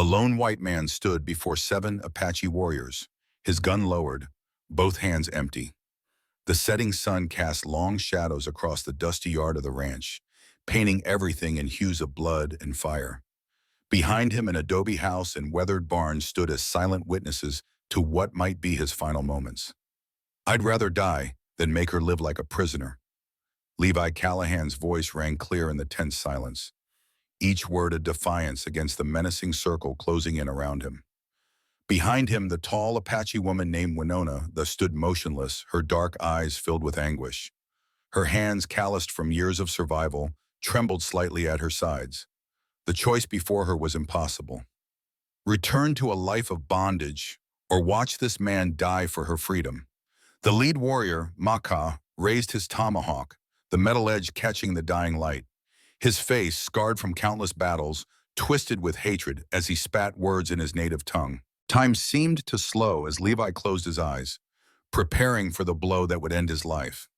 A lone white man stood before 7 Apache warriors, his gun lowered, both hands empty. The setting sun cast long shadows across the dusty yard of the ranch, painting everything in hues of blood and fire. Behind him, an adobe house and weathered barn stood as silent witnesses to what might be his final moments. "I'd rather die than make her live like a prisoner." Levi Callahan's voice rang clear in the tense silence, each word a defiance against the menacing circle closing in around him. Behind him, the tall Apache woman named Winona thus stood motionless, her dark eyes filled with anguish. Her hands, calloused from years of survival, trembled slightly at her sides. The choice before her was impossible. Return to a life of bondage, or watch this man die for her freedom. The lead warrior, Maka, raised his tomahawk, the metal edge catching the dying light. His face, scarred from countless battles, twisted with hatred as he spat words in his native tongue. Time seemed to slow as Levi closed his eyes, preparing for the blow that would end his life.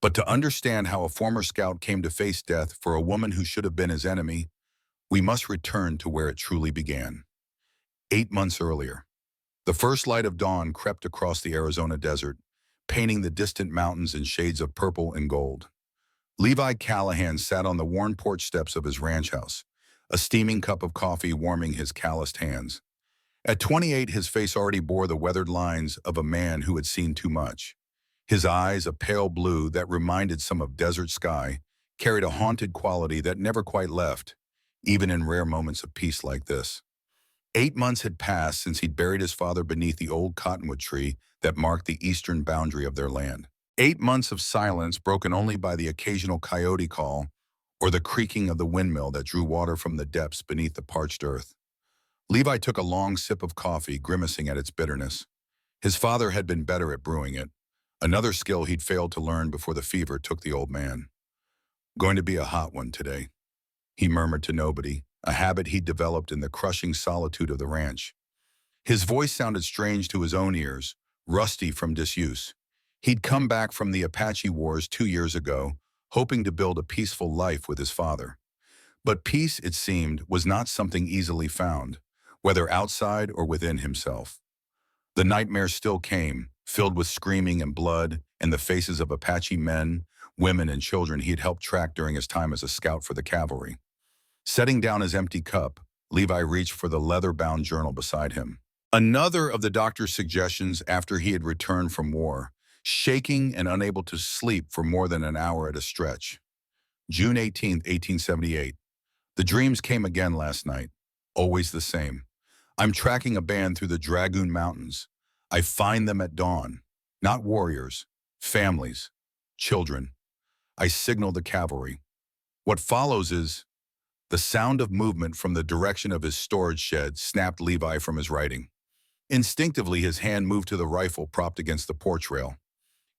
But to understand how a former scout came to face death for a woman who should have been his enemy, we must return to where it truly began. 8 months earlier, the first light of dawn crept across the Arizona desert, painting the distant mountains in shades of purple and gold. Levi Callahan sat on the worn porch steps of his ranch house, a steaming cup of coffee warming his calloused hands. At 28, his face already bore the weathered lines of a man who had seen too much. His eyes, a pale blue that reminded some of desert sky, carried a haunted quality that never quite left, even in rare moments of peace like this. 8 months had passed since he'd buried his father beneath the old cottonwood tree that marked the eastern boundary of their land. 8 months of silence broken only by the occasional coyote call or the creaking of the windmill that drew water from the depths beneath the parched earth. Levi took a long sip of coffee, grimacing at its bitterness. His father had been better at brewing it, another skill he'd failed to learn before the fever took the old man. "Going to be a hot one today," he murmured to nobody, a habit he'd developed in the crushing solitude of the ranch. His voice sounded strange to his own ears, rusty from disuse. He'd come back from the Apache Wars 2 years ago, hoping to build a peaceful life with his father. But peace, it seemed, was not something easily found, whether outside or within himself. The nightmare still came, filled with screaming and blood and the faces of Apache men, women, and children he had helped track during his time as a scout for the cavalry. Setting down his empty cup, Levi reached for the leather-bound journal beside him. Another of the doctor's suggestions after he had returned from war, shaking and unable to sleep for more than an hour at a stretch. June 18, 1878. The dreams came again last night, always the same. I'm tracking a band through the Dragoon Mountains. I find them at dawn. Not warriors, families, children. I signal the cavalry. What follows is the sound of movement from the direction of his storage shed snapped Levi from his writing. Instinctively, his hand moved to the rifle propped against the porch rail.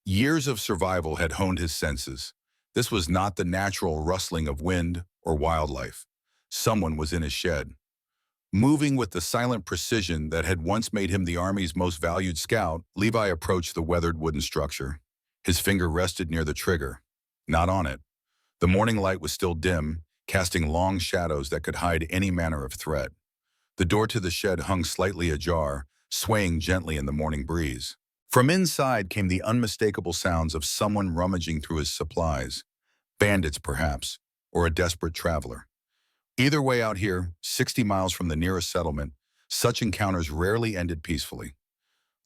Years of survival had honed his senses. This was not the natural rustling of wind or wildlife. Someone was in his shed. Moving with the silent precision that had once made him the Army's most valued scout, Levi approached the weathered wooden structure. His finger rested near the trigger, not on it. The morning light was still dim, casting long shadows that could hide any manner of threat. The door to the shed hung slightly ajar, swaying gently in the morning breeze. From inside came the unmistakable sounds of someone rummaging through his supplies. Bandits, perhaps, or a desperate traveler. Either way, out here, 60 miles from the nearest settlement, such encounters rarely ended peacefully.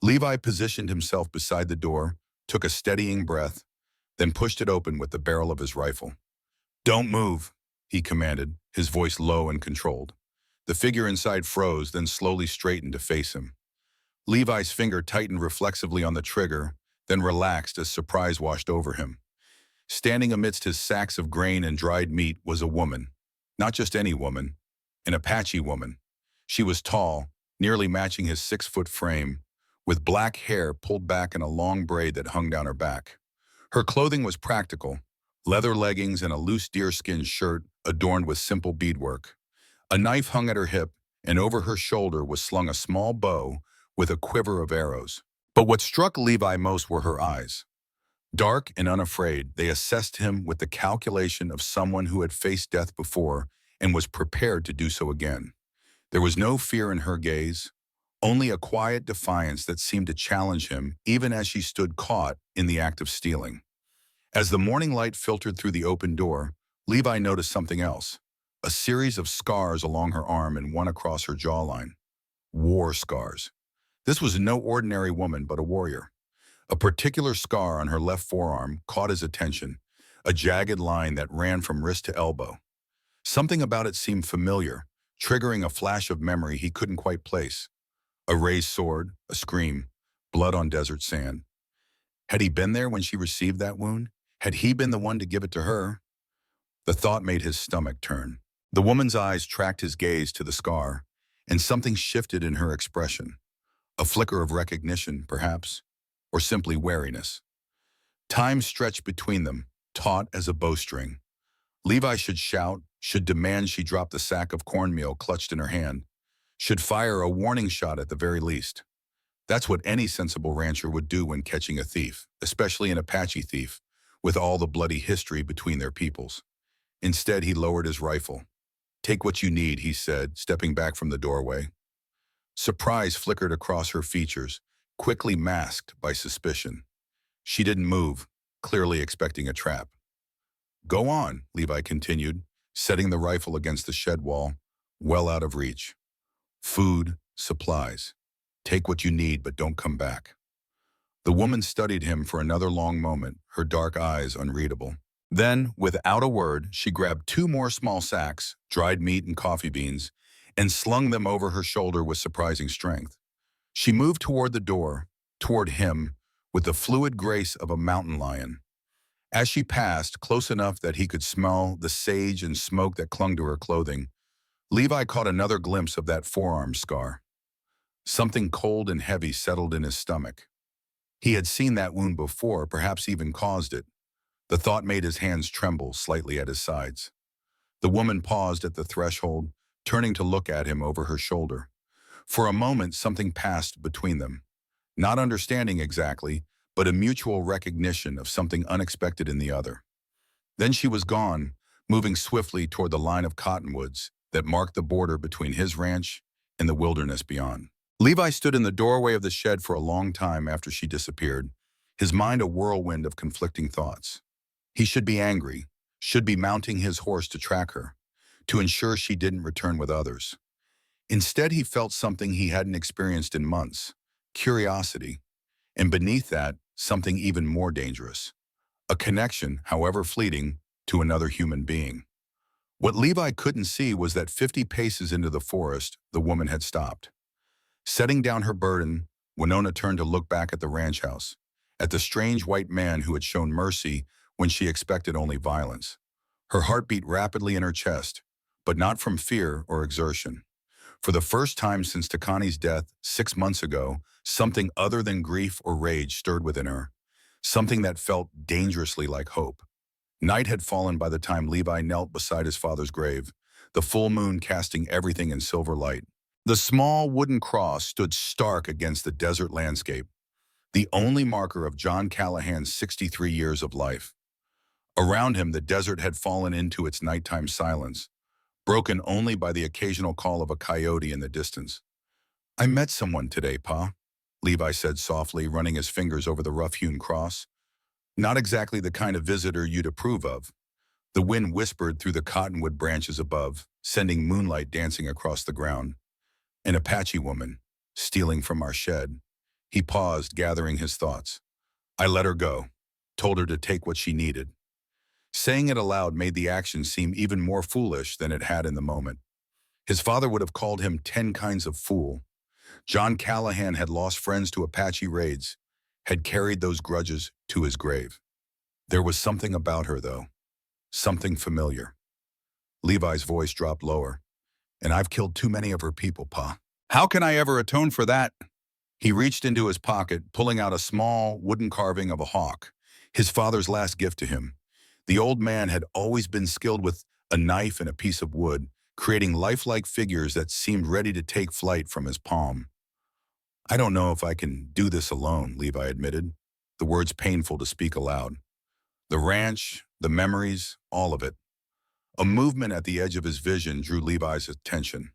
Levi positioned himself beside the door, took a steadying breath, then pushed it open with the barrel of his rifle. "Don't move," he commanded, his voice low and controlled. The figure inside froze, then slowly straightened to face him. Levi's finger tightened reflexively on the trigger, then relaxed as surprise washed over him. Standing amidst his sacks of grain and dried meat was a woman. Not just any woman, an Apache woman. She was tall, nearly matching his 6-foot frame, with black hair pulled back in a long braid that hung down her back. Her clothing was practical, leather leggings and a loose deerskin shirt adorned with simple beadwork. A knife hung at her hip, and over her shoulder was slung a small bow with a quiver of arrows. But what struck Levi most were her eyes. Dark and unafraid, they assessed him with the calculation of someone who had faced death before and was prepared to do so again. There was no fear in her gaze, only a quiet defiance that seemed to challenge him even as she stood caught in the act of stealing. As the morning light filtered through the open door, Levi noticed something else, a series of scars along her arm and one across her jawline. War scars. This was no ordinary woman, but a warrior. A particular scar on her left forearm caught his attention, a jagged line that ran from wrist to elbow. Something about it seemed familiar, triggering a flash of memory he couldn't quite place. A raised sword, a scream, blood on desert sand. Had he been there when she received that wound? Had he been the one to give it to her? The thought made his stomach turn. The woman's eyes tracked his gaze to the scar, and something shifted in her expression. A flicker of recognition, perhaps, or simply wariness. Time stretched between them, taut as a bowstring. Levi should shout, should demand she drop the sack of cornmeal clutched in her hand, should fire a warning shot at the very least. That's what any sensible rancher would do when catching a thief, especially an Apache thief, with all the bloody history between their peoples. Instead, he lowered his rifle. "Take what you need," he said, stepping back from the doorway. Surprise flickered across her features, quickly masked by suspicion. She didn't move, clearly expecting a trap. "Go on," Levi continued, setting the rifle against the shed wall, well out of reach. "Food, supplies. Take what you need, but don't come back." The woman studied him for another long moment, her dark eyes unreadable. Then, without a word, she grabbed 2 more small sacks, dried meat and coffee beans, and slung them over her shoulder with surprising strength. She moved toward the door, toward him, with the fluid grace of a mountain lion. As she passed, close enough that he could smell the sage and smoke that clung to her clothing, Levi caught another glimpse of that forearm scar. Something cold and heavy settled in his stomach. He had seen that wound before, perhaps even caused it. The thought made his hands tremble slightly at his sides. The woman paused at the threshold, turning to look at him over her shoulder. For a moment, something passed between them. Not understanding exactly, but a mutual recognition of something unexpected in the other. Then she was gone, moving swiftly toward the line of cottonwoods that marked the border between his ranch and the wilderness beyond. Levi stood in the doorway of the shed for a long time after she disappeared, his mind a whirlwind of conflicting thoughts. He should be angry, should be mounting his horse to track her, to ensure she didn't return with others. Instead, he felt something he hadn't experienced in months, curiosity, and beneath that, something even more dangerous, a connection, however fleeting, to another human being. What Levi couldn't see was that 50 paces into the forest, the woman had stopped. Setting down her burden, Winona turned to look back at the ranch house, at the strange white man who had shown mercy when she expected only violence. Her heart beat rapidly in her chest, but not from fear or exertion. For the first time since Takani's death 6 months ago, something other than grief or rage stirred within her, something that felt dangerously like hope. Night had fallen by the time Levi knelt beside his father's grave, the full moon casting everything in silver light. The small wooden cross stood stark against the desert landscape, the only marker of John Callahan's 63 years of life. Around him, the desert had fallen into its nighttime silence, broken only by the occasional call of a coyote in the distance. "I met someone today, Pa," Levi said softly, running his fingers over the rough-hewn cross. "Not exactly the kind of visitor you'd approve of." The wind whispered through the cottonwood branches above, sending moonlight dancing across the ground. "An Apache woman, stealing from our shed." He paused, gathering his thoughts. "I let her go, told her to take what she needed." Saying it aloud made the action seem even more foolish than it had in the moment. His father would have called him 10 kinds of fool. John Callahan had lost friends to Apache raids, had carried those grudges to his grave. There was something about her, though, something familiar. Levi's voice dropped lower. "And I've killed too many of her people, Pa. How can I ever atone for that?" He reached into his pocket, pulling out a small wooden carving of a hawk, his father's last gift to him. The old man had always been skilled with a knife and a piece of wood, creating lifelike figures that seemed ready to take flight from his palm. "I don't know if I can do this alone," Levi admitted, the words painful to speak aloud. The ranch, the memories, all of it. A movement at the edge of his vision drew Levi's attention.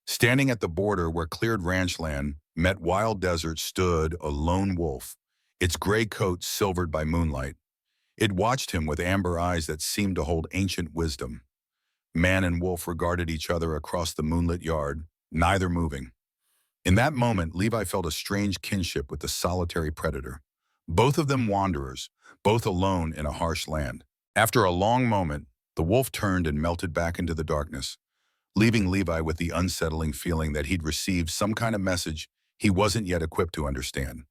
Standing at the border where cleared ranch land met wild desert stood a lone wolf, its gray coat silvered by moonlight. It watched him with amber eyes that seemed to hold ancient wisdom. Man and wolf regarded each other across the moonlit yard, neither moving. In that moment, Levi felt a strange kinship with the solitary predator. Both of them wanderers, both alone in a harsh land. After a long moment, the wolf turned and melted back into the darkness, leaving Levi with the unsettling feeling that he'd received some kind of message he wasn't yet equipped to understand.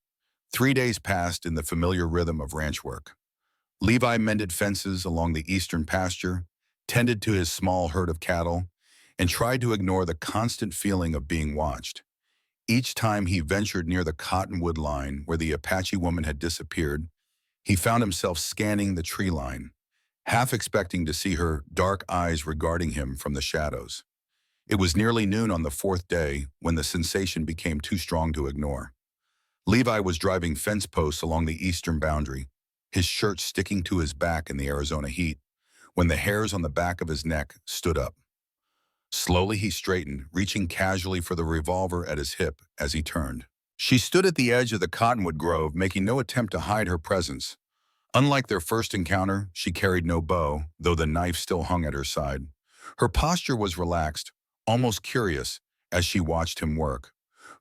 3 days passed in the familiar rhythm of ranch work. Levi mended fences along the eastern pasture, tended to his small herd of cattle, and tried to ignore the constant feeling of being watched. Each time he ventured near the cottonwood line where the Apache woman had disappeared, he found himself scanning the tree line, half expecting to see her dark eyes regarding him from the shadows. It was nearly noon on the fourth day when the sensation became too strong to ignore. Levi was driving fence posts along the eastern boundary, his shirt sticking to his back in the Arizona heat, when the hairs on the back of his neck stood up. Slowly he straightened, reaching casually for the revolver at his hip as he turned. She stood at the edge of the cottonwood grove, making no attempt to hide her presence. Unlike their first encounter, she carried no bow, though the knife still hung at her side. Her posture was relaxed, almost curious, as she watched him work.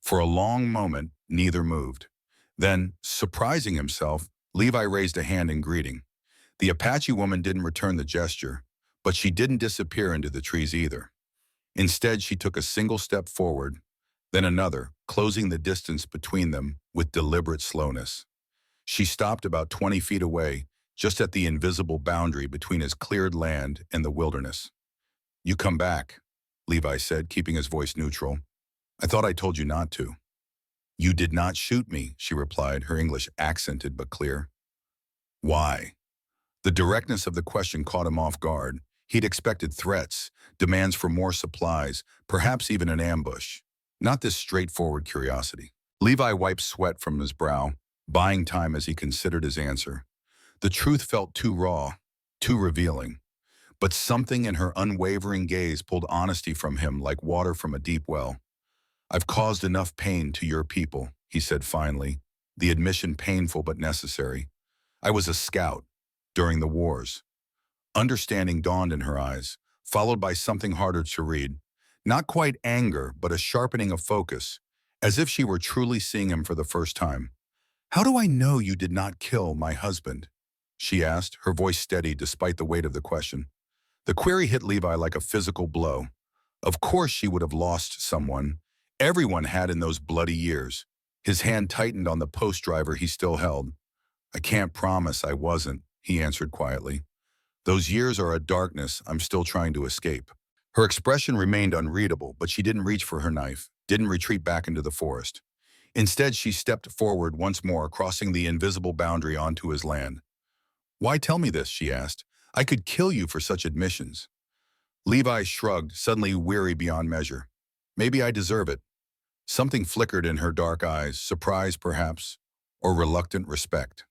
For a long moment, neither moved. Then, surprising himself, Levi raised a hand in greeting. The Apache woman didn't return the gesture, but she didn't disappear into the trees either. Instead, she took a single step forward, then another, closing the distance between them with deliberate slowness. She stopped about 20 feet away, just at the invisible boundary between his cleared land and the wilderness. "You come back," Levi said, keeping his voice neutral. "I thought I told you not to." "You did not shoot me," she replied, her English accented but clear. "Why?" The directness of the question caught him off guard. He'd expected threats, demands for more supplies, perhaps even an ambush. Not this straightforward curiosity. Levi wiped sweat from his brow, buying time as he considered his answer. The truth felt too raw, too revealing. But something in her unwavering gaze pulled honesty from him like water from a deep well. "I've caused enough pain to your people," he said finally, the admission painful but necessary. "I was a scout during the wars." Understanding dawned in her eyes, followed by something harder to read. Not quite anger, but a sharpening of focus, as if she were truly seeing him for the first time. "How do I know you did not kill my husband?" she asked, her voice steady despite the weight of the question. The query hit Levi like a physical blow. Of course she would have lost someone. Everyone had in those bloody years. His hand tightened on the post driver he still held. "I can't promise I wasn't," he answered quietly. "Those years are a darkness I'm still trying to escape." Her expression remained unreadable, but she didn't reach for her knife, didn't retreat back into the forest. Instead, she stepped forward once more, crossing the invisible boundary onto his land. "Why tell me this?" she asked. "I could kill you for such admissions." Levi shrugged, suddenly weary beyond measure. "Maybe I deserve it." Something flickered in her dark eyes, surprise perhaps, or reluctant respect.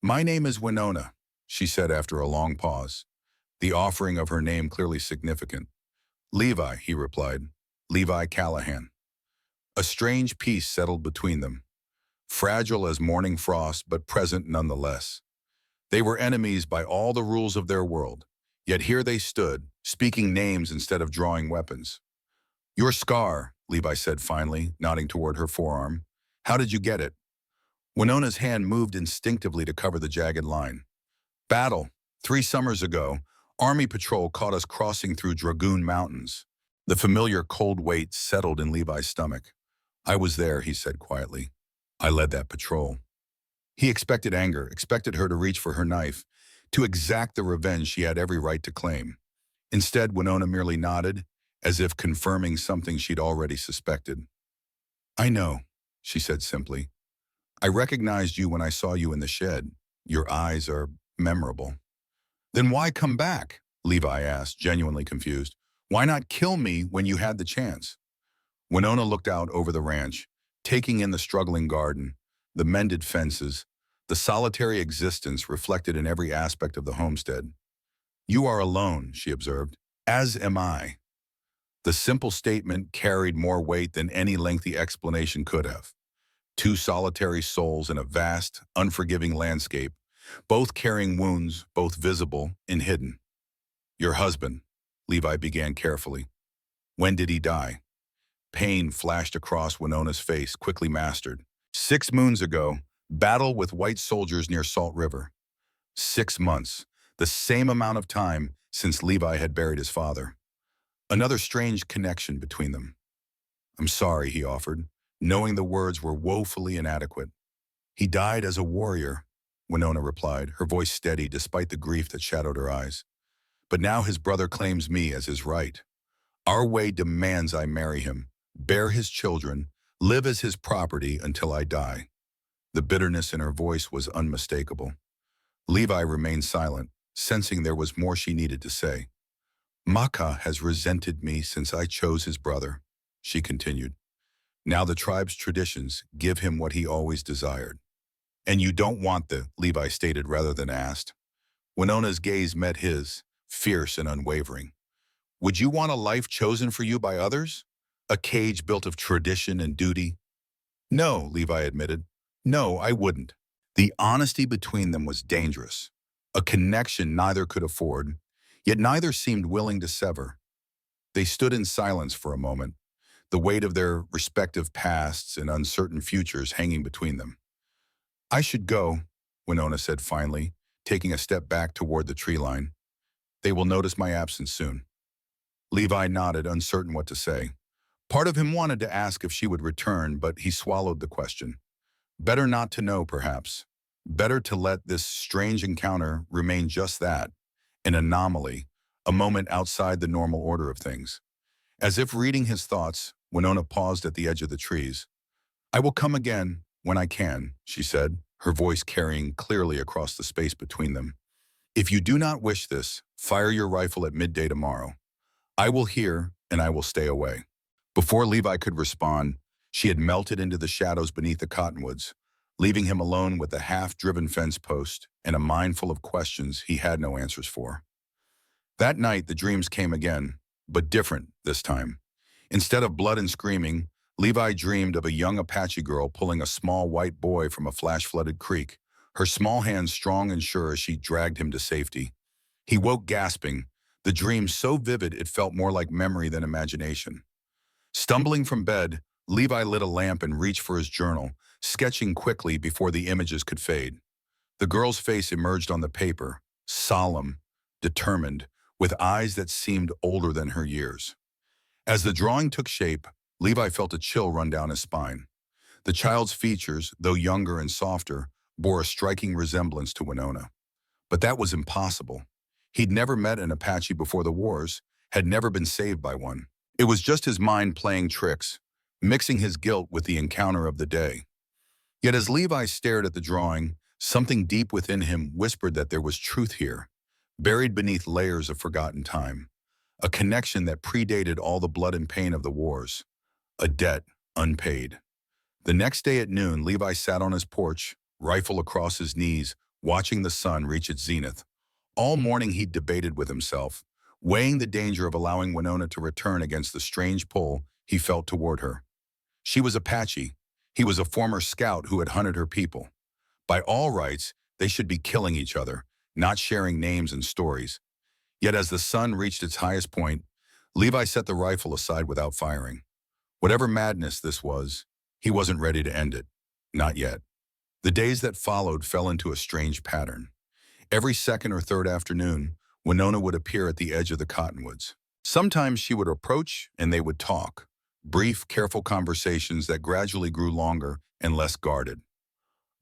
"My name is Winona," she said after a long pause, the offering of her name clearly significant. "Levi," he replied. "Levi Callahan." A strange peace settled between them, fragile as morning frost but present nonetheless. They were enemies by all the rules of their world, yet here they stood, speaking names instead of drawing weapons. "Your scar," Levi said finally, nodding toward her forearm. "How did you get it?" Winona's hand moved instinctively to cover the jagged line. "Battle. 3 summers ago, Army patrol caught us crossing through Dragoon Mountains." The familiar cold weight settled in Levi's stomach. "I was there," he said quietly. "I led that patrol." He expected anger, expected her to reach for her knife, to exact the revenge she had every right to claim. Instead, Winona merely nodded, as if confirming something she'd already suspected. "I know," she said simply. "I recognized you when I saw you in the shed. Your eyes are memorable." "Then why come back?" Levi asked, genuinely confused. "Why not kill me when you had the chance?" Winona looked out over the ranch, taking in the struggling garden, the mended fences, the solitary existence reflected in every aspect of the homestead. "You are alone," she observed. "As am I." The simple statement carried more weight than any lengthy explanation could have. Two solitary souls in a vast, unforgiving landscape, both carrying wounds, both visible and hidden. Your husband, Levi began carefully. When did he die? Pain flashed across Winona's face, quickly mastered. 6 moons ago, battle with white soldiers near Salt River. 6 months, the same amount of time since Levi had buried his father. Another strange connection between them. I'm sorry, he offered, knowing the words were woefully inadequate. He died as a warrior, Winona replied, her voice steady despite the grief that shadowed her eyes. But now his brother claims me as his right. Our way demands I marry him, bear his children, live as his property until I die. The bitterness in her voice was unmistakable. Levi remained silent, sensing there was more she needed to say. Maka has resented me since I chose his brother, she continued. Now the tribe's traditions give him what he always desired. And you don't want the, Levi stated rather than asked. Winona's gaze met his, fierce and unwavering. Would you want a life chosen for you by others? A cage built of tradition and duty? No, Levi admitted. No, I wouldn't. The honesty between them was dangerous, a connection neither could afford, yet neither seemed willing to sever. They stood in silence for a moment, the weight of their respective pasts and uncertain futures hanging between them. I should go, Winona said finally, taking a step back toward the tree line. They will notice my absence soon. Levi nodded, uncertain what to say. Part of him wanted to ask if she would return, but he swallowed the question. Better not to know, perhaps. Better to let this strange encounter remain just that, an anomaly, a moment outside the normal order of things. As if reading his thoughts, Winona paused at the edge of the trees. I will come again, when I can, she said, her voice carrying clearly across the space between them. If you do not wish this, fire your rifle at midday tomorrow. I will hear, and I will stay away. Before Levi could respond, she had melted into the shadows beneath the cottonwoods, leaving him alone with a half-driven fence post and a mind full of questions he had no answers for. That night, the dreams came again, but different this time. Instead of blood and screaming, Levi dreamed of a young Apache girl pulling a small white boy from a flash-flooded creek, her small hands strong and sure as she dragged him to safety. He woke gasping, the dream so vivid it felt more like memory than imagination. Stumbling from bed, Levi lit a lamp and reached for his journal, sketching quickly before the images could fade. The girl's face emerged on the paper, solemn, determined, with eyes that seemed older than her years. As the drawing took shape, Levi felt a chill run down his spine. The child's features, though younger and softer, bore a striking resemblance to Winona. But that was impossible. He'd never met an Apache before the wars, had never been saved by one. It was just his mind playing tricks, mixing his guilt with the encounter of the day. Yet as Levi stared at the drawing, something deep within him whispered that there was truth here, buried beneath layers of forgotten time, a connection that predated all the blood and pain of the wars, a debt unpaid. The next day at noon, Levi sat on his porch, rifle across his knees, watching the sun reach its zenith. All morning he'd debated with himself, weighing the danger of allowing Winona to return against the strange pull he felt toward her. She was Apache. He was a former scout who had hunted her people. By all rights, they should be killing each other, not sharing names and stories. Yet as the sun reached its highest point, Levi set the rifle aside without firing. Whatever madness this was, he wasn't ready to end it. Not yet. The days that followed fell into a strange pattern. Every second or third afternoon, Winona would appear at the edge of the cottonwoods. Sometimes she would approach and they would talk, brief, careful conversations that gradually grew longer and less guarded.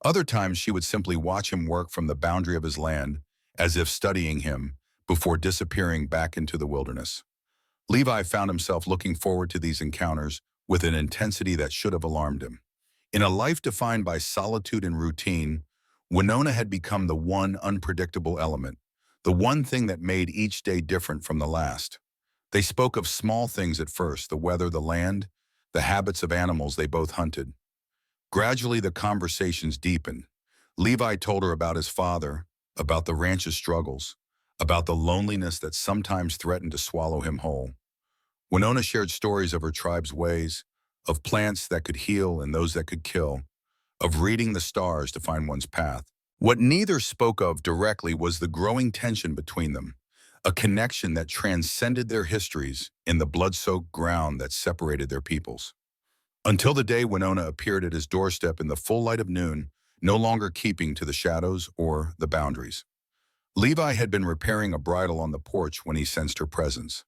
Other times she would simply watch him work from the boundary of his land, as if studying him, before disappearing back into the wilderness. Levi found himself looking forward to these encounters with an intensity that should have alarmed him. In a life defined by solitude and routine, Winona had become the one unpredictable element, the one thing that made each day different from the last. They spoke of small things at first, the weather, the land, the habits of animals they both hunted. Gradually, the conversations deepened. Levi told her about his father, about the ranch's struggles, about the loneliness that sometimes threatened to swallow him whole. Winona shared stories of her tribe's ways, of plants that could heal and those that could kill, of reading the stars to find one's path. What neither spoke of directly was the growing tension between them, a connection that transcended their histories in the blood-soaked ground that separated their peoples. Until the day Winona appeared at his doorstep in the full light of noon, no longer keeping to the shadows or the boundaries. Levi had been repairing a bridle on the porch when he sensed her presence.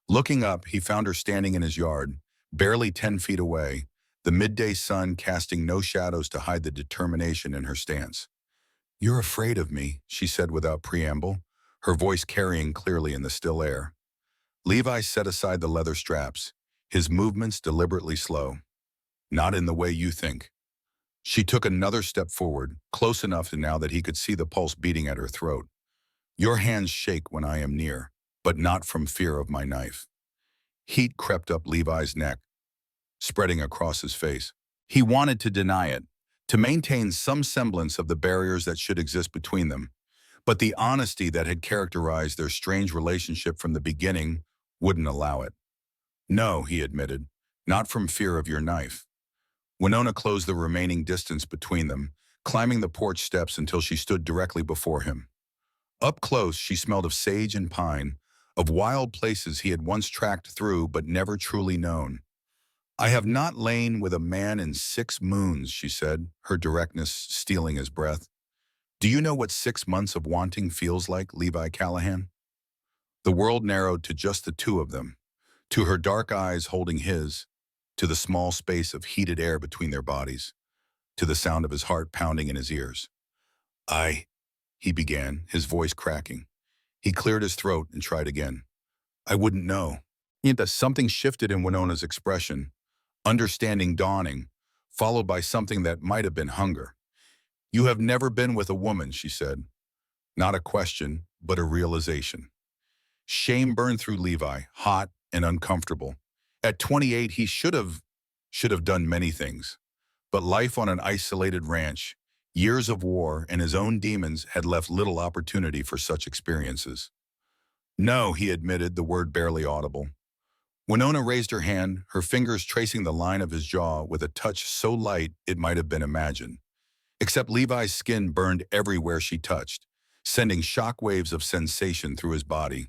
Looking up, he found her standing in his yard, barely 10 feet away, the midday sun casting no shadows to hide the determination in her stance. "You're afraid of me," she said without preamble, her voice carrying clearly in the still air. Levi set aside the leather straps, his movements deliberately slow. "Not in the way you think." She took another step forward, close enough now that he could see the pulse beating at her throat. "Your hands shake when I am near, but not from fear of my knife." Heat crept up Levi's neck, spreading across his face. He wanted to deny it, to maintain some semblance of the barriers that should exist between them, but the honesty that had characterized their strange relationship from the beginning wouldn't allow it. "No," he admitted, "not from fear of your knife." Winona closed the remaining distance between them, climbing the porch steps until she stood directly before him. Up close, she smelled of sage and pine, of wild places he had once tracked through but never truly known. "I have not lain with a man in 6 moons," she said, her directness stealing his breath. "Do you know what 6 months of wanting feels like, Levi Callahan?" The world narrowed to just the two of them, to her dark eyes holding his, to the small space of heated air between their bodies, to the sound of his heart pounding in his ears. "I," he began, his voice cracking. He cleared his throat and tried again. "I wouldn't know." Yet something shifted in Winona's expression, understanding dawning, followed by something that might have been hunger. "You have never been with a woman," she said. Not a question, but a realization. Shame burned through Levi, hot and uncomfortable. At 28, he should have done many things. But life on an isolated ranch, years of war, and his own demons had left little opportunity for such experiences. "No," he admitted, the word barely audible. Winona raised her hand, her fingers tracing the line of his jaw with a touch so light it might have been imagined. Except Levi's skin burned everywhere she touched, sending shock waves of sensation through his body.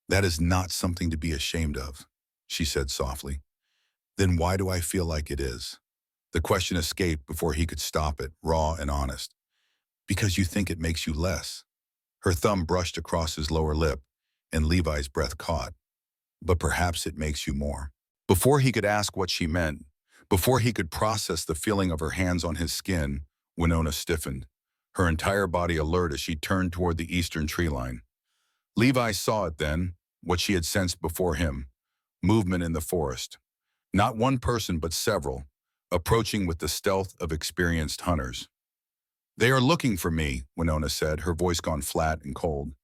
"That is not something to be ashamed of," she said softly. "Then why do I feel like it is?" The question escaped before he could stop it, raw and honest. "Because you think it makes you less." Her thumb brushed across his lower lip, and Levi's breath caught. "But perhaps it makes you more." Before he could ask what she meant, before he could process the feeling of her hands on his skin, Winona stiffened, her entire body alert as she turned toward the eastern tree line. Levi saw it then, what she had sensed before him, movement in the forest. Not one person but several, approaching with the stealth of experienced hunters. "They are looking for me," Winona said, her voice gone flat and cold.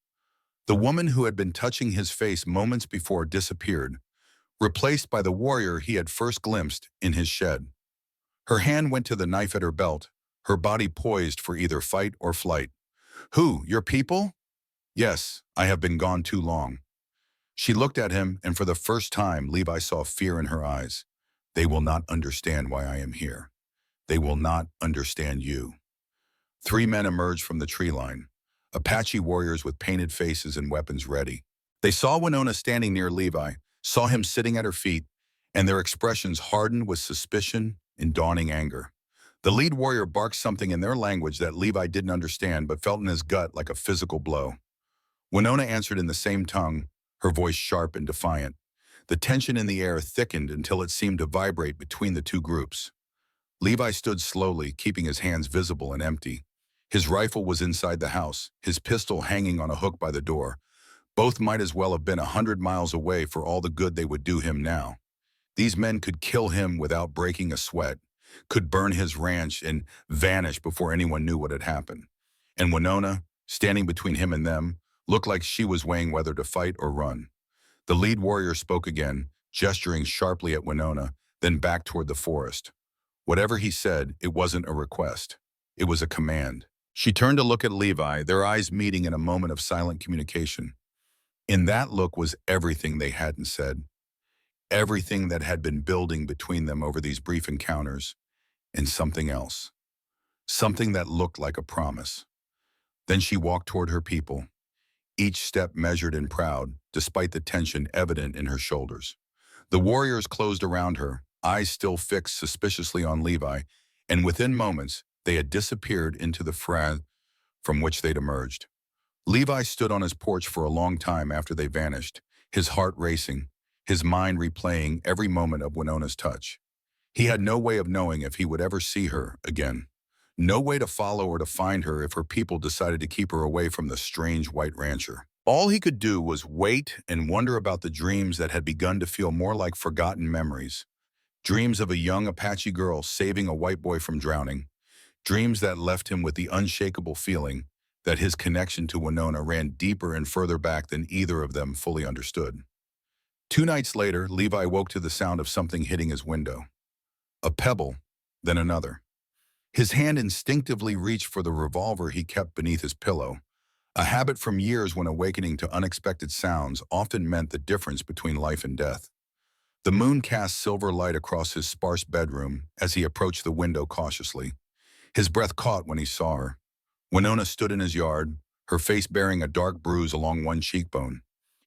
The woman who had been touching his face moments before disappeared, replaced by the warrior he had first glimpsed in his shed. Her hand went to the knife at her belt, her body poised for either fight or flight. "Who, your people?" "Yes, I have been gone too long." She looked at him, and for the first time Levi saw fear in her eyes. "They will not understand why I am here. They will not understand you." 3 men emerged from the tree line, Apache warriors with painted faces and weapons ready. They saw Winona standing near Levi, saw him sitting at her feet, and their expressions hardened with suspicion and dawning anger. The lead warrior barked something in their language that Levi didn't understand but felt in his gut like a physical blow. Winona answered in the same tongue, her voice sharp and defiant. The tension in the air thickened until it seemed to vibrate between the two groups. Levi stood slowly, keeping his hands visible and empty. His rifle was inside the house, his pistol hanging on a hook by the door. Both might as well have been 100 miles away for all the good they would do him now. These men could kill him without breaking a sweat, could burn his ranch and vanish before anyone knew what had happened. And Winona, standing between him and them, looked like she was weighing whether to fight or run. The lead warrior spoke again, gesturing sharply at Winona, then back toward the forest. Whatever he said, it wasn't a request. It was a command. She turned to look at Levi, their eyes meeting in a moment of silent communication. In that look was everything they hadn't said. everything that had been building between them over these brief encounters, and something else, something that looked like a promise. Then she walked toward her people, each step measured and proud, despite the tension evident in her shoulders. The warriors closed around her, eyes still fixed suspiciously on Levi, and within moments, they had disappeared into the fray from which they'd emerged. Levi stood on his porch for a long time after they vanished, his heart racing, his mind replaying every moment of Winona's touch. He had no way of knowing if he would ever see her again. No way to follow or to find her if her people decided to keep her away from the strange white rancher. All he could do was wait and wonder about the dreams that had begun to feel more like forgotten memories. Dreams of a young Apache girl saving a white boy from drowning. Dreams that left him with the unshakable feeling that his connection to Winona ran deeper and further back than either of them fully understood. 2 nights later, Levi woke to the sound of something hitting his window. A pebble, then another. His hand instinctively reached for the revolver he kept beneath his pillow, a habit from years when awakening to unexpected sounds often meant the difference between life and death. The moon cast silver light across his sparse bedroom as he approached the window cautiously. His breath caught when he saw her. Winona stood in his yard, her face bearing a dark bruise along one cheekbone.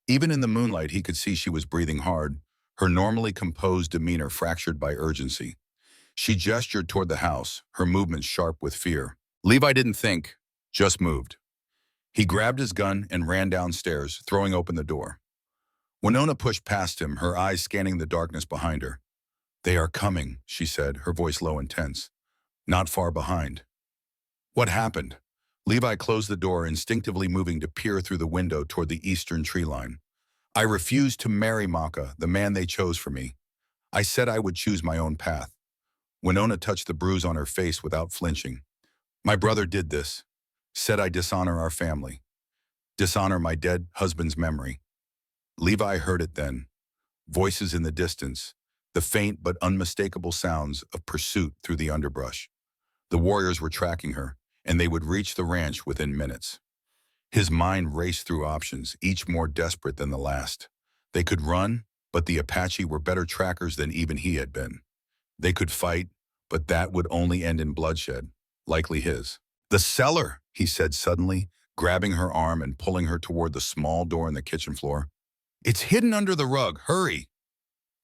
Even in the moonlight, he could see she was breathing hard, her normally composed demeanor fractured by urgency. She gestured toward the house, her movements sharp with fear. Levi didn't think, just moved. He grabbed his gun and ran downstairs, throwing open the door. Winona pushed past him, her eyes scanning the darkness behind her. "They are coming," she said, her voice low and tense. "Not far behind." What happened? Levi closed the door, instinctively moving to peer through the window toward the eastern tree line. "I refused to marry Maka, the man they chose for me. I said I would choose my own path." Winona touched the bruise on her face without flinching. "My brother did this. Said I dishonor our family. Dishonor my dead husband's memory." Levi heard it then. Voices in the distance, the faint but unmistakable sounds of pursuit through the underbrush. The warriors were tracking her, and they would reach the ranch within minutes. His mind raced through options, each more desperate than the last. They could run, but the Apache were better trackers than even he had been. They could fight, but that would only end in bloodshed, likely his. "The cellar," he said suddenly, grabbing her arm and pulling her toward the small door in the kitchen floor. "It's hidden under the rug, hurry!"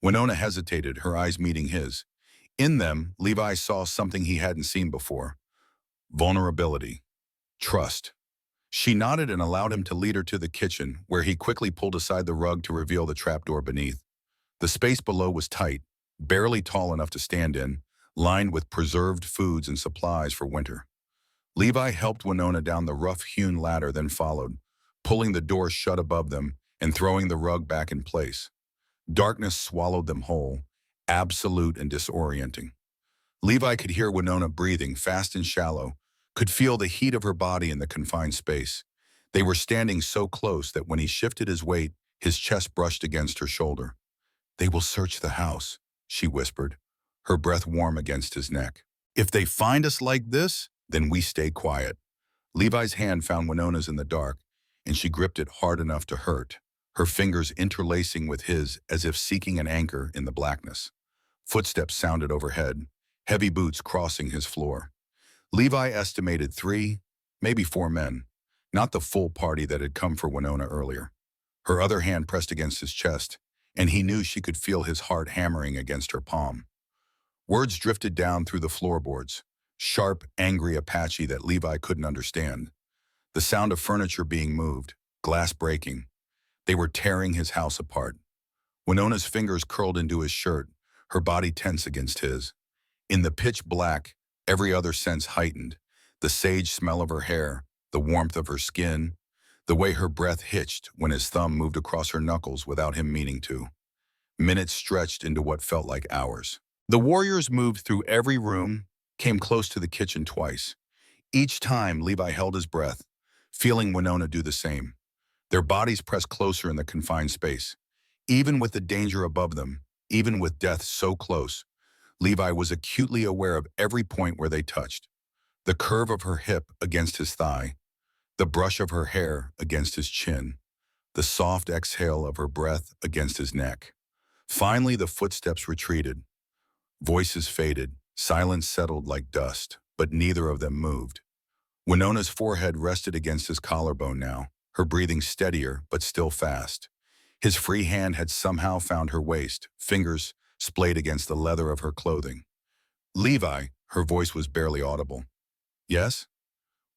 Winona hesitated, her eyes meeting his. In them, Levi saw something he hadn't seen before. Vulnerability. Trust. She nodded and allowed him to lead her to the kitchen, where he quickly pulled aside the rug to reveal the trapdoor beneath. The space below was tight, barely tall enough to stand in, lined with preserved foods and supplies for winter. Levi helped Winona down the rough-hewn ladder, then followed, pulling the door shut above them and throwing the rug back in place. Darkness swallowed them whole, absolute and disorienting. Levi could hear Winona breathing, fast and shallow, could feel the heat of her body in the confined space. They were standing so close that when he shifted his weight, his chest brushed against her shoulder. "They will search the house," she whispered, her breath warm against his neck. "If they find us like this, then we stay quiet." Levi's hand found Winona's in the dark, and she gripped it hard enough to hurt, her fingers interlacing with his as if seeking an anchor in the blackness. Footsteps sounded overhead, heavy boots crossing his floor. Levi estimated 3, maybe 4 men, not the full party that had come for Winona earlier. Her other hand pressed against his chest, and he knew she could feel his heart hammering against her palm. Words drifted down through the floorboards, sharp, angry Apache that Levi couldn't understand. The sound of furniture being moved, glass breaking. They were tearing his house apart. Winona's fingers curled into his shirt, her body tense against his. In the pitch black, every other sense heightened. The sage smell of her hair, the warmth of her skin, the way her breath hitched when his thumb moved across her knuckles without him meaning to. Minutes stretched into what felt like hours. The warriors moved through every room, came close to the kitchen twice. Each time, Levi held his breath, feeling Winona do the same. Their bodies pressed closer in the confined space. Even with the danger above them, even with death so close, Levi was acutely aware of every point where they touched. The curve of her hip against his thigh, the brush of her hair against his chin, the soft exhale of her breath against his neck. Finally, the footsteps retreated. Voices faded. Silence settled like dust, but neither of them moved. Winona's forehead rested against his collarbone now, her breathing steadier but still fast. His free hand had somehow found her waist, fingers splayed against the leather of her clothing. Levi, her voice was barely audible. Yes?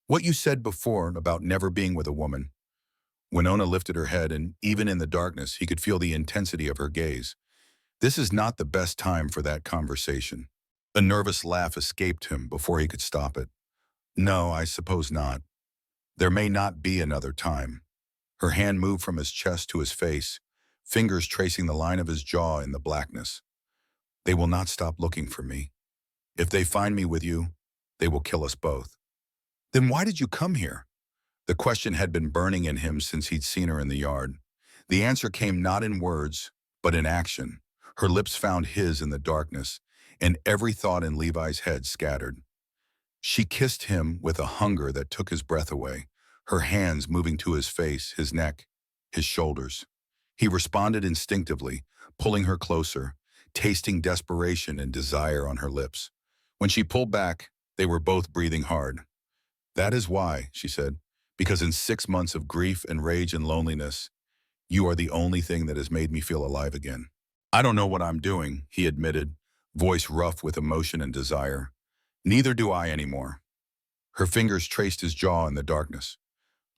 What you said before about never being with a woman. Winona lifted her head, and even in the darkness, he could feel the intensity of her gaze. This is not the best time for that conversation. A nervous laugh escaped him before he could stop it. No, I suppose not. There may not be another time. Her hand moved from his chest to his face, fingers tracing the line of his jaw in the blackness. They will not stop looking for me. If they find me with you, they will kill us both. Then why did you come here? The question had been burning in him since he'd seen her in the yard. The answer came not in words, but in action. Her lips found his in the darkness, and every thought in Levi's head scattered. She kissed him with a hunger that took his breath away, her hands moving to his face, his neck, his shoulders. He responded instinctively, pulling her closer, tasting desperation and desire on her lips. When she pulled back, they were both breathing hard. That is why, she said, because in 6 months of grief and rage and loneliness, you are the only thing that has made me feel alive again. I don't know what I'm doing, he admitted, voice rough with emotion and desire. Neither do I anymore. Her fingers traced his jaw in the darkness.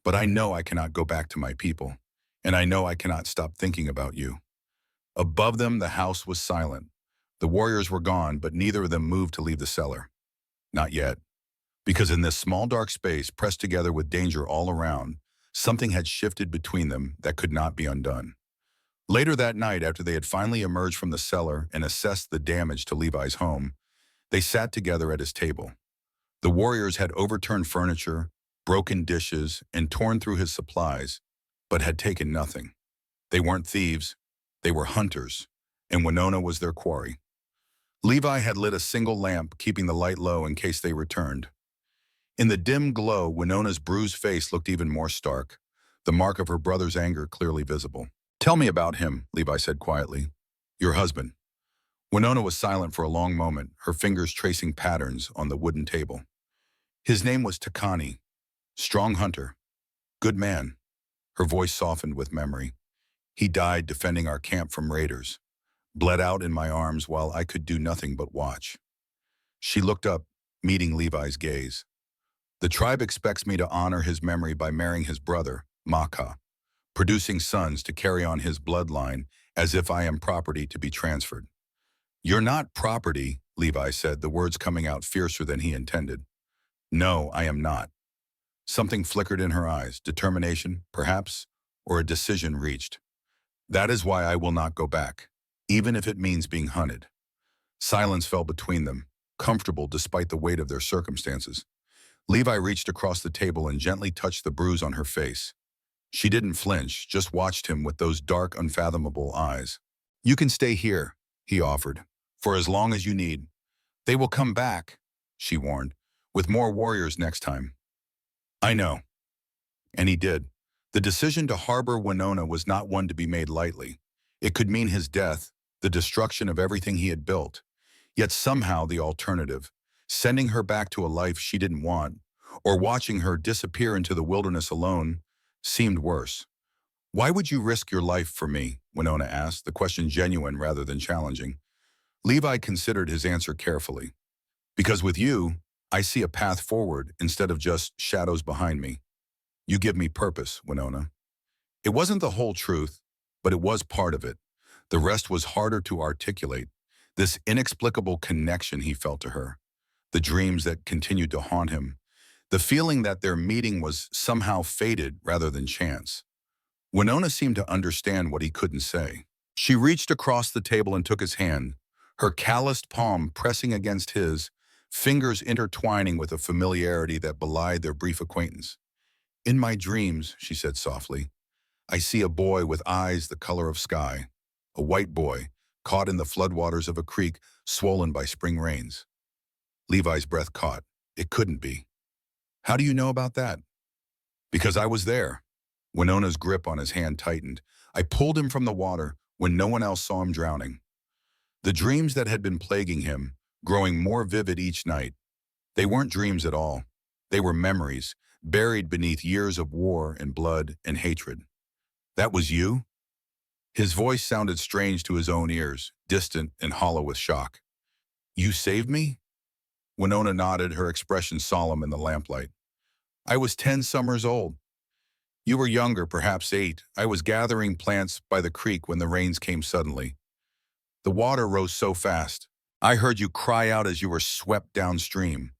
But I know I cannot go back to my people, and I know I cannot stop thinking about you. Above them, the house was silent. The warriors were gone, but neither of them moved to leave the cellar. Not yet. Because in this small dark space, pressed together with danger all around, something had shifted between them that could not be undone. Later that night, after they had finally emerged from the cellar and assessed the damage to Levi's home, they sat together at his table. The warriors had overturned furniture, broken dishes, and torn through his supplies, but had taken nothing. They weren't thieves, they were hunters, and Winona was their quarry. Levi had lit a single lamp, keeping the light low in case they returned. In the dim glow, Winona's bruised face looked even more stark, the mark of her brother's anger clearly visible. Tell me about him, Levi said quietly. Your husband. Winona was silent for a long moment, her fingers tracing patterns on the wooden table. His name was Takani, strong hunter, good man. Her voice softened with memory. He died defending our camp from raiders, bled out in my arms while I could do nothing but watch. She looked up, meeting Levi's gaze. The tribe expects me to honor his memory by marrying his brother, Maka, producing sons to carry on his bloodline as if I am property to be transferred. You're not property, Levi said, the words coming out fiercer than he intended. No, I am not. Something flickered in her eyes, determination, perhaps, or a decision reached. That is why I will not go back, even if it means being hunted. Silence fell between them, comfortable despite the weight of their circumstances. Levi reached across the table and gently touched the bruise on her face. She didn't flinch, just watched him with those dark, unfathomable eyes. You can stay here, he offered, for as long as you need. They will come back, she warned, with more warriors next time. I know. And he did. The decision to harbor Winona was not one to be made lightly. It could mean his death, the destruction of everything he had built. Yet somehow the alternative, sending her back to a life she didn't want, or watching her disappear into the wilderness alone, seemed worse. Why would you risk your life for me? Winona asked, the question genuine rather than challenging. Levi considered his answer carefully. Because with you, I see a path forward instead of just shadows behind me. You give me purpose, Winona. It wasn't the whole truth, but it was part of it. The rest was harder to articulate. This inexplicable connection he felt to her. The dreams that continued to haunt him. The feeling that their meeting was somehow fated rather than chance. Winona seemed to understand what he couldn't say. She reached across the table and took his hand, her calloused palm pressing against his, fingers intertwining with a familiarity that belied their brief acquaintance. In my dreams, she said softly, I see a boy with eyes the color of sky, a white boy, caught in the floodwaters of a creek swollen by spring rains. Levi's breath caught. It couldn't be. How do you know about that? Because I was there. Winona's grip on his hand tightened. I pulled him from the water, when no one else saw him drowning. The dreams that had been plaguing him, growing more vivid each night, they weren't dreams at all. They were memories, buried beneath years of war and blood and hatred. That was you? His voice sounded strange to his own ears, distant and hollow with shock. You saved me? Winona nodded, her expression solemn in the lamplight. I was 10 summers old. You were younger, perhaps 8. I was gathering plants by the creek when the rains came suddenly. The water rose so fast. I heard you cry out as you were swept downstream.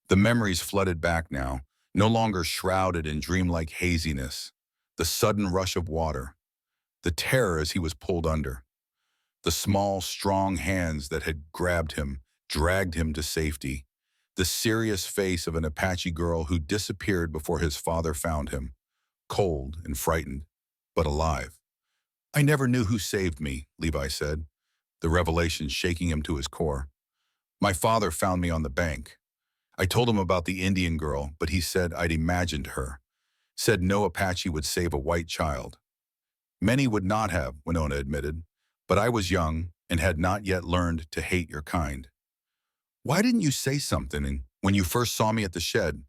The memories flooded back now, no longer shrouded in dreamlike haziness. The sudden rush of water, the terror as he was pulled under, the small, strong hands that had grabbed him, dragged him to safety, the serious face of an Apache girl who disappeared before his father found him, cold and frightened, but alive. I never knew who saved me, Levi said, the revelation shaking him to his core. My father found me on the bank. I told him about the Indian girl, but he said I'd imagined her. Said no Apache would save a white child. Many would not have, Winona admitted, but I was young and had not yet learned to hate your kind. Why didn't you say something when you first saw me at the shed?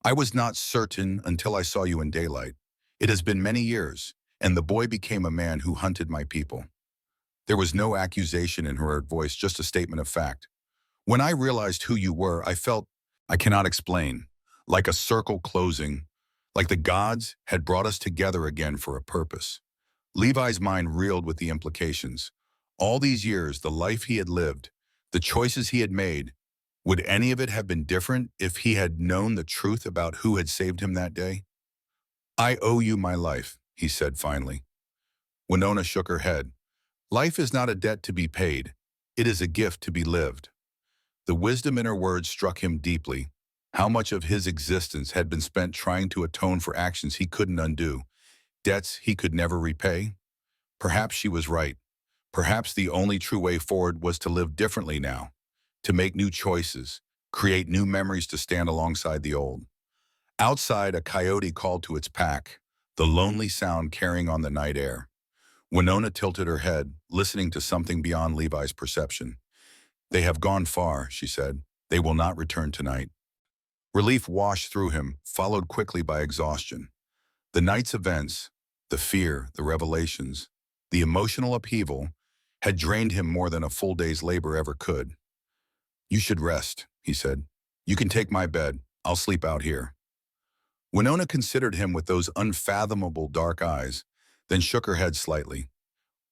I was not certain until I saw you in daylight. It has been many years, and the boy became a man who hunted my people. There was no accusation in her voice, just a statement of fact. When I realized who you were, I felt, I cannot explain, like a circle closing, like the gods had brought us together again for a purpose. Levi's mind reeled with the implications. All these years, the life he had lived, the choices he had made, would any of it have been different if he had known the truth about who had saved him that day? I owe you my life, he said finally. Winona shook her head. Life is not a debt to be paid. It is a gift to be lived. The wisdom in her words struck him deeply. How much of his existence had been spent trying to atone for actions he couldn't undo, debts he could never repay? Perhaps she was right. Perhaps the only true way forward was to live differently now, to make new choices, create new memories to stand alongside the old. Outside, a coyote called to its pack, the lonely sound carrying on the night air. Winona tilted her head, listening to something beyond Levi's perception. They have gone far, she said. They will not return tonight. Relief washed through him, followed quickly by exhaustion. The night's events, the fear, the revelations, the emotional upheaval, had drained him more than a full day's labor ever could. You should rest, he said. You can take my bed. I'll sleep out here. Winona considered him with those unfathomable dark eyes, then shook her head slightly.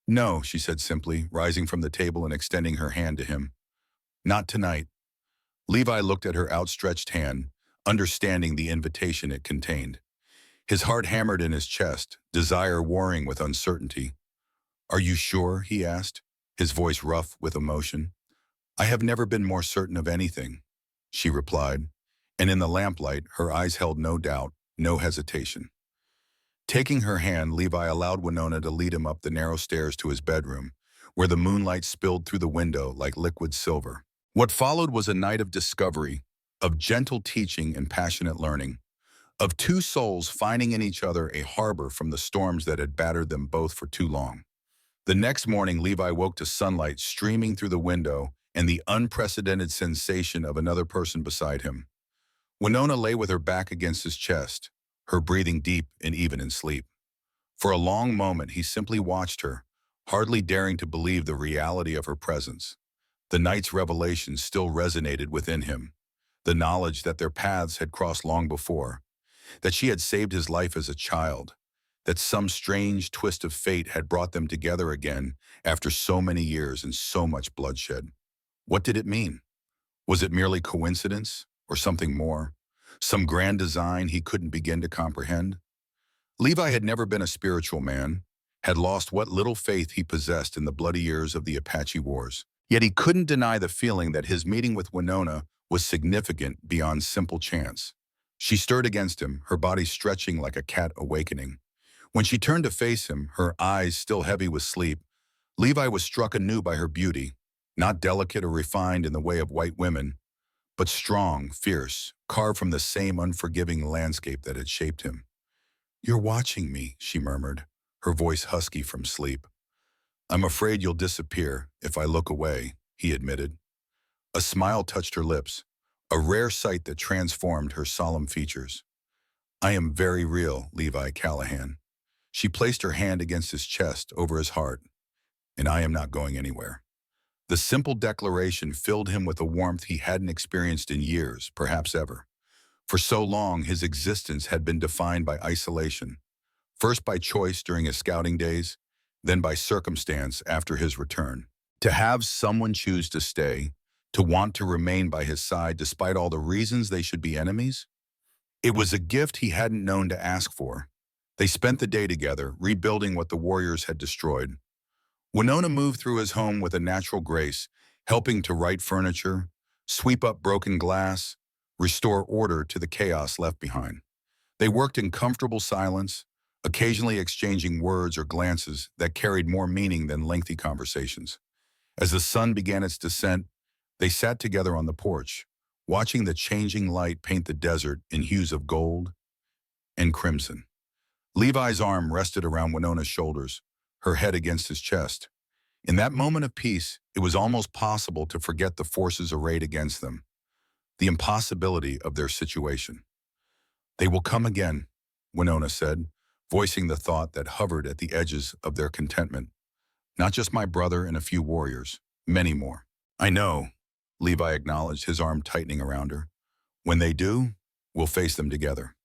No, she said simply, rising from the table and extending her hand to him. Not tonight. Levi looked at her outstretched hand, understanding the invitation it contained. His heart hammered in his chest, desire warring with uncertainty. Are you sure? He asked, his voice rough with emotion. I have never been more certain of anything, she replied, and in the lamplight her eyes held no doubt, no hesitation. Taking her hand, Levi allowed Winona to lead him up the narrow stairs to his bedroom, where the moonlight spilled through the window like liquid silver. What followed was a night of discovery, of gentle teaching and passionate learning, of two souls finding in each other a harbor from the storms that had battered them both for too long. The next morning, Levi woke to sunlight streaming through the window and the unprecedented sensation of another person beside him. Winona lay with her back against his chest, her breathing deep and even in sleep. For a long moment, he simply watched her, hardly daring to believe the reality of her presence. The night's revelation still resonated within him, the knowledge that their paths had crossed long before, that she had saved his life as a child, that some strange twist of fate had brought them together again after so many years and so much bloodshed. What did it mean? Was it merely coincidence or something more? Some grand design he couldn't begin to comprehend? Levi had never been a spiritual man, had lost what little faith he possessed in the bloody years of the Apache Wars. Yet he couldn't deny the feeling that his meeting with Winona was significant beyond simple chance. She stirred against him, her body stretching like a cat awakening. When she turned to face him, her eyes still heavy with sleep, Levi was struck anew by her beauty, not delicate or refined in the way of white women, but strong, fierce, carved from the same unforgiving landscape that had shaped him. You're watching me, she murmured, her voice husky from sleep. I'm afraid you'll disappear if I look away, he admitted. A smile touched her lips, a rare sight that transformed her solemn features. I am very real, Levi Callahan. She placed her hand against his chest over his heart, and I am not going anywhere. The simple declaration filled him with a warmth he hadn't experienced in years, perhaps ever. For so long, his existence had been defined by isolation, first by choice during his scouting days, then by circumstance after his return. To have someone choose to stay, to want to remain by his side despite all the reasons they should be enemies, it was a gift he hadn't known to ask for. They spent the day together, rebuilding what the warriors had destroyed. Winona moved through his home with a natural grace, helping to right furniture, sweep up broken glass, restore order to the chaos left behind. They worked in comfortable silence, occasionally exchanging words or glances that carried more meaning than lengthy conversations. As the sun began its descent, they sat together on the porch, watching the changing light paint the desert in hues of gold and crimson. Levi's arm rested around Winona's shoulders, her head against his chest. In that moment of peace, it was almost possible to forget the forces arrayed against them, the impossibility of their situation. They will come again, Winona said, voicing the thought that hovered at the edges of their contentment. Not just my brother and a few warriors, many more. I know, Levi acknowledged, his arm tightening around her. When they do, we'll face them together.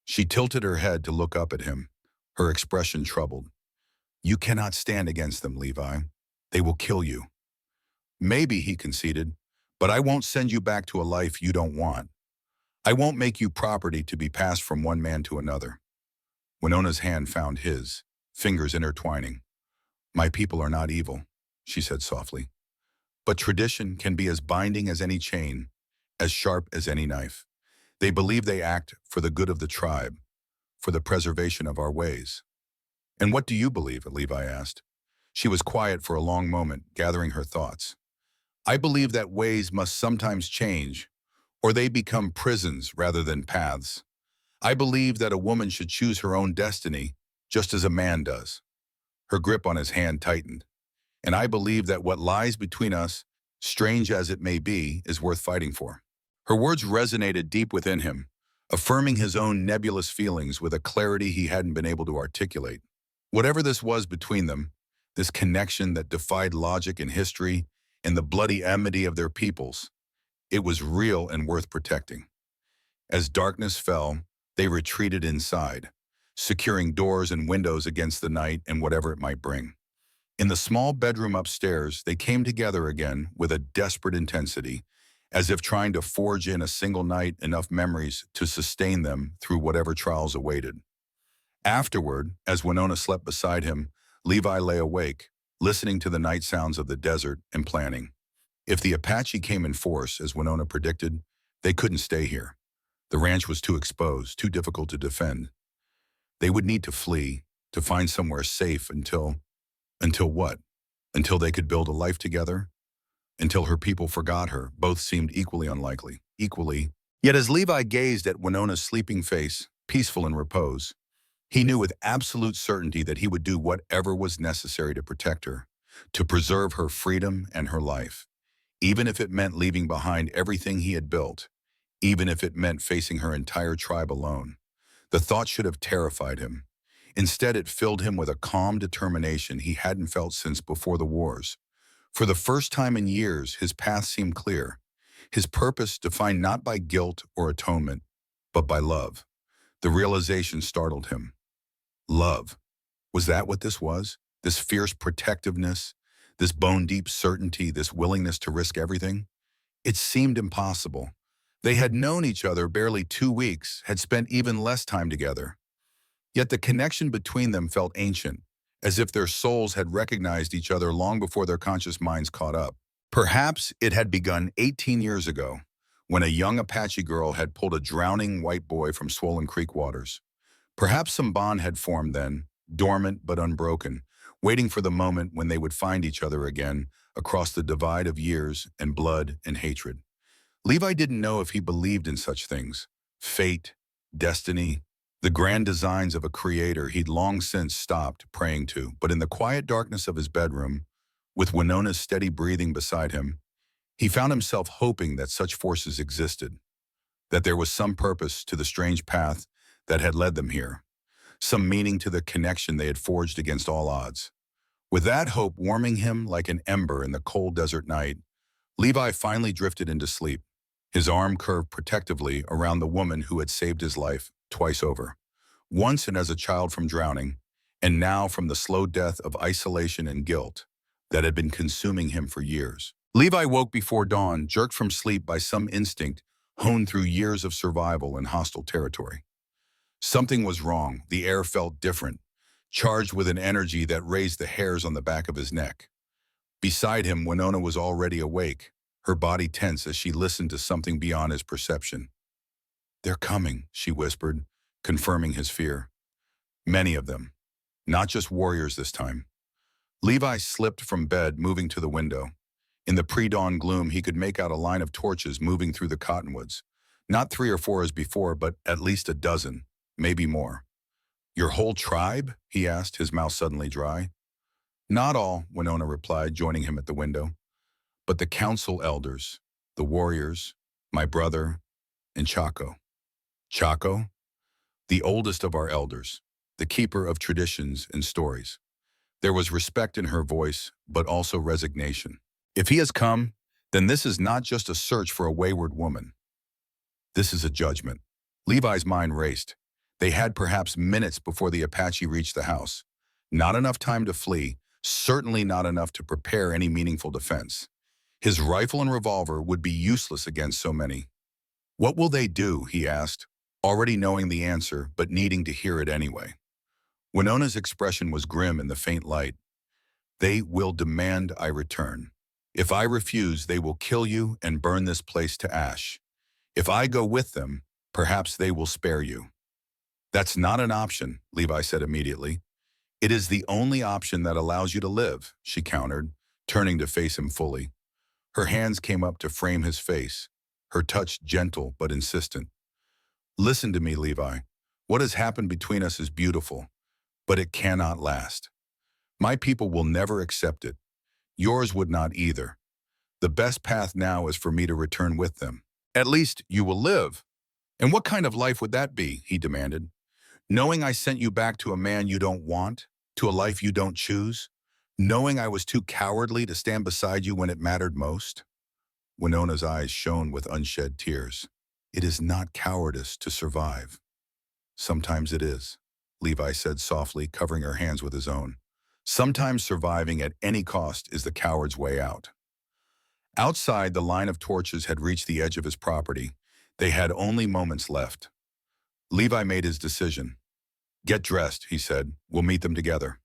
She tilted her head to look up at him, her expression troubled. You cannot stand against them, Levi. They will kill you. Maybe, he conceded, but I won't send you back to a life you don't want. I won't make you property to be passed from one man to another. Winona's hand found his, fingers intertwining. My people are not evil, she said softly. But tradition can be as binding as any chain, as sharp as any knife. They believe they act for the good of the tribe, for the preservation of our ways. And what do you believe? Levi asked. She was quiet for a long moment, gathering her thoughts. I believe that ways must sometimes change, or they become prisons rather than paths. I believe that a woman should choose her own destiny, just as a man does. Her grip on his hand tightened. And I believe that what lies between us, strange as it may be, is worth fighting for. Her words resonated deep within him, affirming his own nebulous feelings with a clarity he hadn't been able to articulate. Whatever this was between them, this connection that defied logic and history and the bloody enmity of their peoples, it was real and worth protecting. As darkness fell, they retreated inside, securing doors and windows against the night and whatever it might bring. In the small bedroom upstairs, they came together again with a desperate intensity, as if trying to forge in a single night enough memories to sustain them through whatever trials awaited. Afterward, as Winona slept beside him, Levi lay awake, listening to the night sounds of the desert and planning. If the Apache came in force, as Winona predicted, they couldn't stay here. The ranch was too exposed, too difficult to defend. They would need to flee, to find somewhere safe until what? Until they could build a life together? Until her people forgot her? Both seemed equally unlikely. Yet as Levi gazed at Winona's sleeping face, peaceful in repose, he knew with absolute certainty that he would do whatever was necessary to protect her, to preserve her freedom and her life, even if it meant leaving behind everything he had built, even if it meant facing her entire tribe alone. The thought should have terrified him. Instead, it filled him with a calm determination he hadn't felt since before the wars. For the first time in years, his path seemed clear, his purpose defined not by guilt or atonement, but by love. The realization startled him. Love. Was that what this was? This fierce protectiveness, this bone-deep certainty, this willingness to risk everything? It seemed impossible. They had known each other barely 2 weeks, had spent even less time together. Yet the connection between them felt ancient, as if their souls had recognized each other long before their conscious minds caught up. Perhaps it had begun 18 years ago, when a young Apache girl had pulled a drowning white boy from swollen creek waters. Perhaps some bond had formed then, dormant but unbroken, waiting for the moment when they would find each other again across the divide of years and blood and hatred. Levi didn't know if he believed in such things, fate, destiny, The grand designs of a creator he'd long since stopped praying to, but in the quiet darkness of his bedroom, with Winona's steady breathing beside him, he found himself hoping that such forces existed, that there was some purpose to the strange path that had led them here, some meaning to the connection they had forged against all odds. With that hope warming him like an ember in the cold desert night, Levi finally drifted into sleep, his arm curved protectively around the woman who had saved his life twice over, once and as a child from drowning, and now from the slow death of isolation and guilt that had been consuming him for years. Levi woke before dawn, jerked from sleep by some instinct honed through years of survival in hostile territory. Something was wrong. The air felt different, charged with an energy that raised the hairs on the back of his neck. Beside him, Winona was already awake, her body tense as she listened to something beyond his perception. "They're coming," she whispered, confirming his fear. "Many of them. Not just warriors this time." Levi slipped from bed, moving to the window. In the pre-dawn gloom, he could make out a line of torches moving through the cottonwoods. Not 3 or 4 as before, but at least a dozen, maybe more. "Your whole tribe?" he asked, his mouth suddenly dry. "Not all," Winona replied, joining him at the window. "But the council elders, the warriors, my brother, and Chaco." "Chaco?" "The oldest of our elders, the keeper of traditions and stories." There was respect in her voice, but also resignation. "If he has come, then this is not just a search for a wayward woman. This is a judgment." Levi's mind raced. They had perhaps minutes before the Apache reached the house. Not enough time to flee, certainly not enough to prepare any meaningful defense. His rifle and revolver would be useless against so many. "What will they do?" he asked, already knowing the answer but needing to hear it anyway. Winona's expression was grim in the faint light. "They will demand I return. If I refuse, they will kill you and burn this place to ash. If I go with them, perhaps they will spare you." "That's not an option," Levi said immediately. "It is the only option that allows you to live," she countered, turning to face him fully. Her hands came up to frame his face, her touch gentle but insistent. "Listen to me, Levi. What has happened between us is beautiful, but it cannot last. My people will never accept it. Yours would not either. The best path now is for me to return with them. At least you will live." "And what kind of life would that be?" he demanded. "Knowing I sent you back to a man you don't want, to a life you don't choose? Knowing I was too cowardly to stand beside you when it mattered most?" Winona's eyes shone with unshed tears. "It is not cowardice to survive." "Sometimes it is," Levi said softly, covering her hands with his own. "Sometimes surviving at any cost is the coward's way out." Outside, the line of torches had reached the edge of his property. They had only moments left. Levi made his decision. "Get dressed," he said. "We'll meet them together."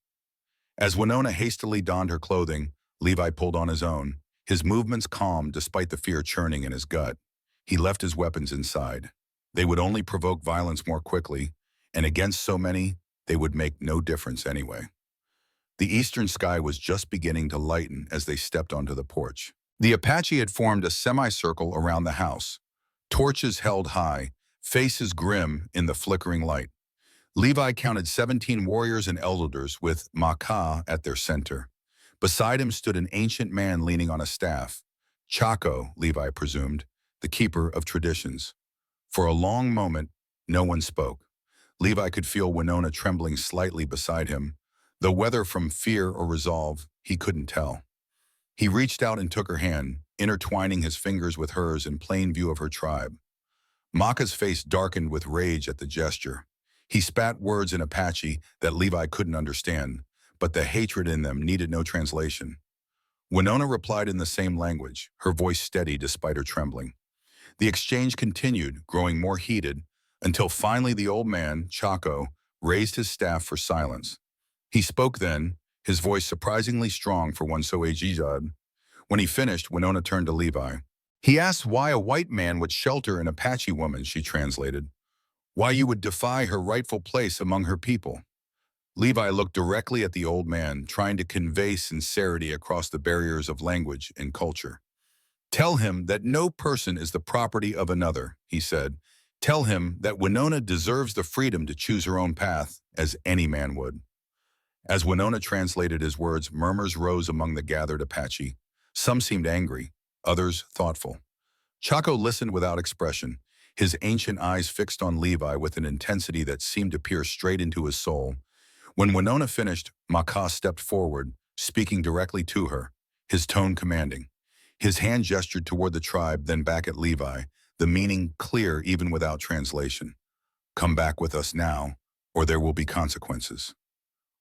As Winona hastily donned her clothing, Levi pulled on his own, his movements calm despite the fear churning in his gut. He left his weapons inside. They would only provoke violence more quickly, and against so many, they would make no difference anyway. The eastern sky was just beginning to lighten as they stepped onto the porch. The Apache had formed a semicircle around the house, torches held high, faces grim in the flickering light. Levi counted 17 warriors and elders with Maka at their center. Beside him stood an ancient man leaning on a staff. Chaco, Levi presumed, the keeper of traditions. For a long moment, no one spoke. Levi could feel Winona trembling slightly beside him, though whether from fear or resolve, he couldn't tell. He reached out and took her hand, intertwining his fingers with hers in plain view of her tribe. Maka's face darkened with rage at the gesture. He spat words in Apache that Levi couldn't understand, but the hatred in them needed no translation. Winona replied in the same language, her voice steady despite her trembling. The exchange continued, growing more heated, until finally the old man, Chaco, raised his staff for silence. He spoke then, his voice surprisingly strong for one so aged. When he finished, Winona turned to Levi. "He asked why a white man would shelter an Apache woman," she translated. "Why you would defy her rightful place among her people." Levi looked directly at the old man, trying to convey sincerity across the barriers of language and culture. "Tell him that no person is the property of another," he said, Tell him that Winona deserves the freedom to choose her own path, as any man would. As Winona translated his words, murmurs rose among the gathered Apache. Some seemed angry, others thoughtful. Chaco listened without expression, his ancient eyes fixed on Levi with an intensity that seemed to pierce straight into his soul. When Winona finished, Maka stepped forward, speaking directly to her, his tone commanding. His hand gestured toward the tribe, then back at Levi, the meaning clear even without translation. Come back with us now, or there will be consequences.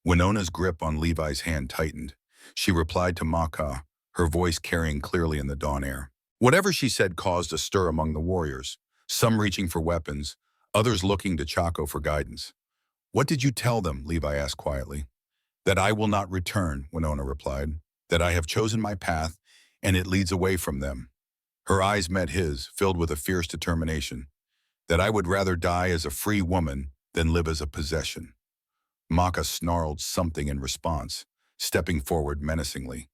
Winona's grip on Levi's hand tightened. She replied to Maka, her voice carrying clearly in the dawn air. Whatever she said caused a stir among the warriors, some reaching for weapons, others looking to Chaco for guidance. What did you tell them? Levi asked quietly. That I will not return, Winona replied. That I have chosen my path, and it leads away from them. Her eyes met his, filled with a fierce determination. That I would rather die as a free woman than live as a possession. Maka snarled something in response, stepping forward menacingly.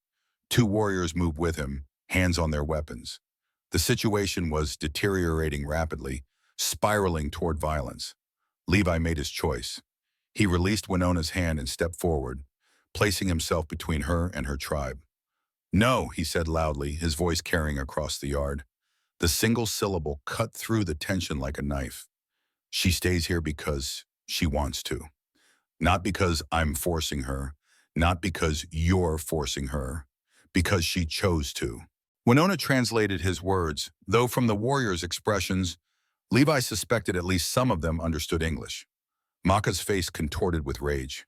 Two warriors moved with him, hands on their weapons. The situation was deteriorating rapidly, spiraling toward violence. Levi made his choice. He released Winona's hand and stepped forward, placing himself between her and her tribe. No, he said loudly, his voice carrying across the yard. The single syllable cut through the tension like a knife. She stays here because she wants to. Not because I'm forcing her, not because you're forcing her, because she chose to. Winona translated his words, though from the warriors' expressions, Levi suspected at least some of them understood English. Maka's face contorted with rage.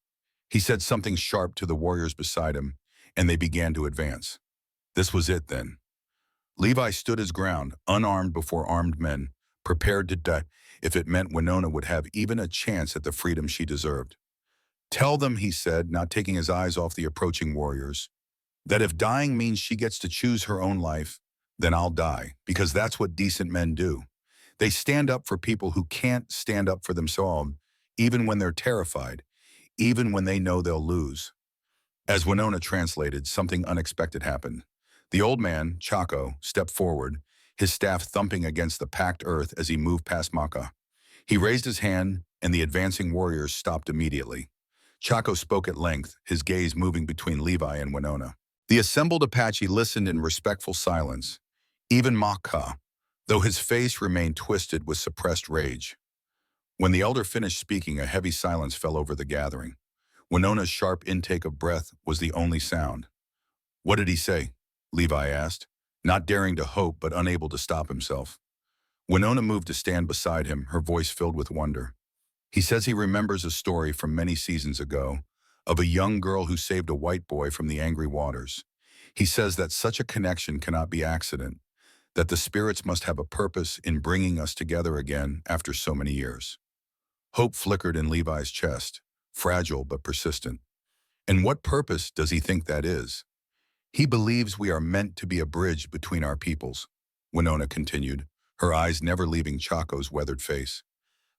He said something sharp to the warriors beside him, and they began to advance. This was it then. Levi stood his ground, unarmed before armed men, prepared to die if it meant Winona would have even a chance at the freedom she deserved. Tell them, he said, not taking his eyes off the approaching warriors, that if dying means she gets to choose her own life, then I'll die, because that's what decent men do. They stand up for people who can't stand up for themselves, even when they're terrified, even when they know they'll lose. As Winona translated, something unexpected happened. The old man, Chaco, stepped forward, his staff thumping against the packed earth as he moved past Maka. He raised his hand, and the advancing warriors stopped immediately. Chaco spoke at length, his gaze moving between Levi and Winona. The assembled Apache listened in respectful silence, even Maka, though his face remained twisted with suppressed rage. When the elder finished speaking, a heavy silence fell over the gathering. Winona's sharp intake of breath was the only sound. What did he say? Levi asked, not daring to hope but unable to stop himself. Winona moved to stand beside him, her voice filled with wonder. He says he remembers a story from many seasons ago of a young girl who saved a white boy from the angry waters. He says that such a connection cannot be accident, that the spirits must have a purpose in bringing us together again after so many years. Hope flickered in Levi's chest, fragile but persistent. And what purpose does he think that is? He believes we are meant to be a bridge between our peoples, Winona continued, her eyes never leaving Chaco's weathered face.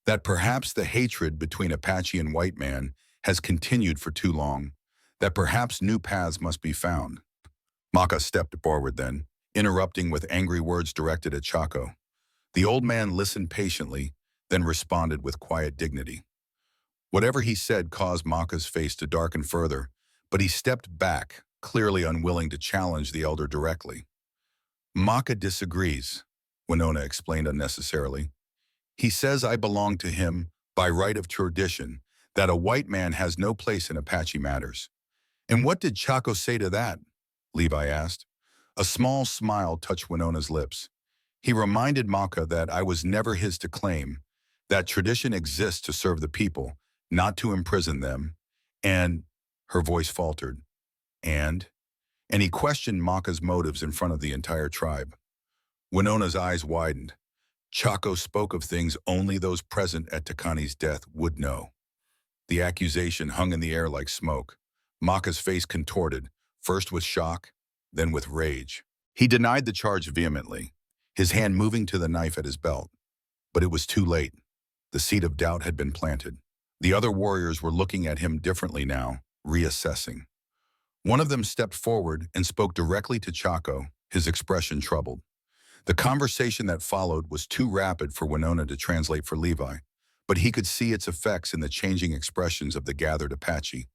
That perhaps the hatred between Apache and white man has continued for too long, that perhaps new paths must be found. Maka stepped forward then, interrupting with angry words directed at Chaco. The old man listened patiently, then responded with quiet dignity. Whatever he said caused Maka's face to darken further, but he stepped back, clearly unwilling to challenge the elder directly. Maka disagrees, Winona explained unnecessarily. He says I belong to him by right of tradition, that a white man has no place in Apache matters. And what did Chaco say to that? Levi asked. A small smile touched Winona's lips. He reminded Maka that I was never his to claim, that tradition exists to serve the people, not to imprison them, and, her voice faltered, and he questioned Maka's motives in front of the entire tribe. Winona's eyes widened. Chaco spoke of things only those present at Takani's death would know. The accusation hung in the air like smoke. Maka's face contorted, first with shock, then with rage. He denied the charge vehemently, his hand moving to the knife at his belt. But it was too late. The seed of doubt had been planted. The other warriors were looking at him differently now, reassessing. One of them stepped forward and spoke directly to Chaco, his expression troubled. The conversation that followed was too rapid for Winona to translate for Levi, but he could see its effects in the changing expressions of the gathered Apache.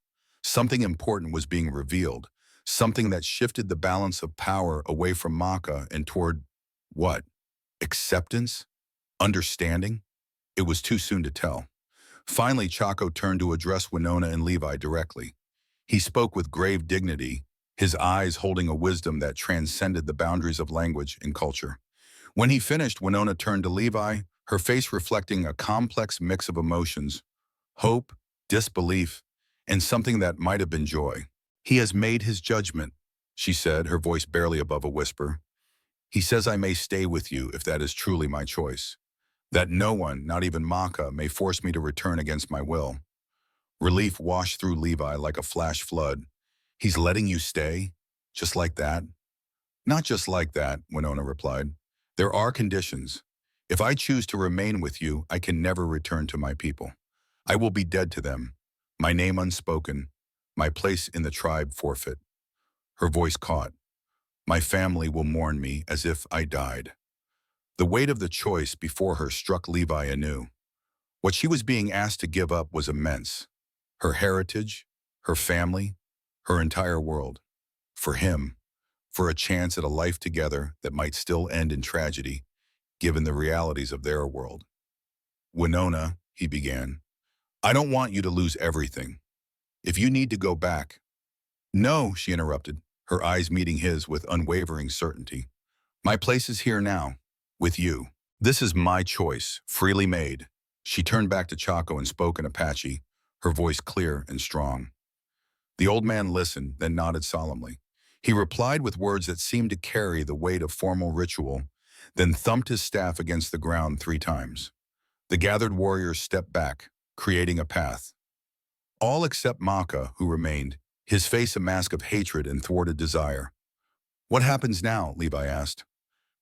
Something important was being revealed, something that shifted the balance of power away from Maka and toward what? Acceptance? Understanding? It was too soon to tell. Finally, Chaco turned to address Winona and Levi directly. He spoke with grave dignity, his eyes holding a wisdom that transcended the boundaries of language and culture. When he finished, Winona turned to Levi, her face reflecting a complex mix of emotions, hope, disbelief, and something that might have been joy. "He has made his judgment," she said, her voice barely above a whisper. "He says I may stay with you if that is truly my choice. That no one, not even Maka, may force me to return against my will." Relief washed through Levi like a flash flood. "He's letting you stay? Just like that?" "Not just like that," Winona replied. "There are conditions. If I choose to remain with you, I can never return to my people. I will be dead to them, my name unspoken, my place in the tribe forfeit." Her voice caught. "My family will mourn me as if I died." The weight of the choice before her struck Levi anew. What she was being asked to give up was immense. Her heritage, her family, her entire world. For him, for a chance at a life together that might still end in tragedy, given the realities of their world. "Winona," he began, "I don't want you to lose everything. If you need to go back—" "No," she interrupted, her eyes meeting his with unwavering certainty. "My place is here now, with you. This is my choice, freely made." She turned back to Chaco and spoke in Apache, her voice clear and strong. The old man listened, then nodded solemnly. He replied with words that seemed to carry the weight of formal ritual, then thumped his staff against the ground 3 times. The gathered warriors stepped back, creating a path. All except Maka, who remained, his face a mask of hatred and thwarted desire. "What happens now?" Levi asked.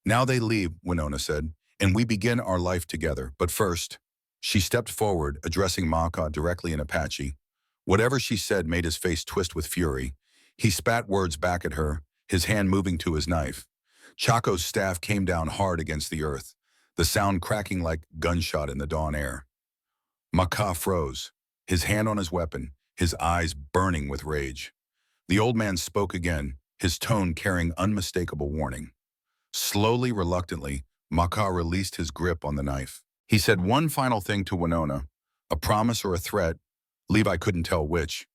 "Now they leave," Winona said, "and we begin our life together. But first—" She stepped forward, addressing Maka directly in Apache. Whatever she said made his face twist with fury. He spat words back at her, his hand moving to his knife. Chaco's staff came down hard against the earth, the sound cracking like gunshot in the dawn air. Maka froze, his hand on his weapon, his eyes burning with rage. The old man spoke again, his tone carrying unmistakable warning. Slowly, reluctantly, Maka released his grip on the knife. He said one final thing to Winona, a promise or a threat, Levi couldn't tell which,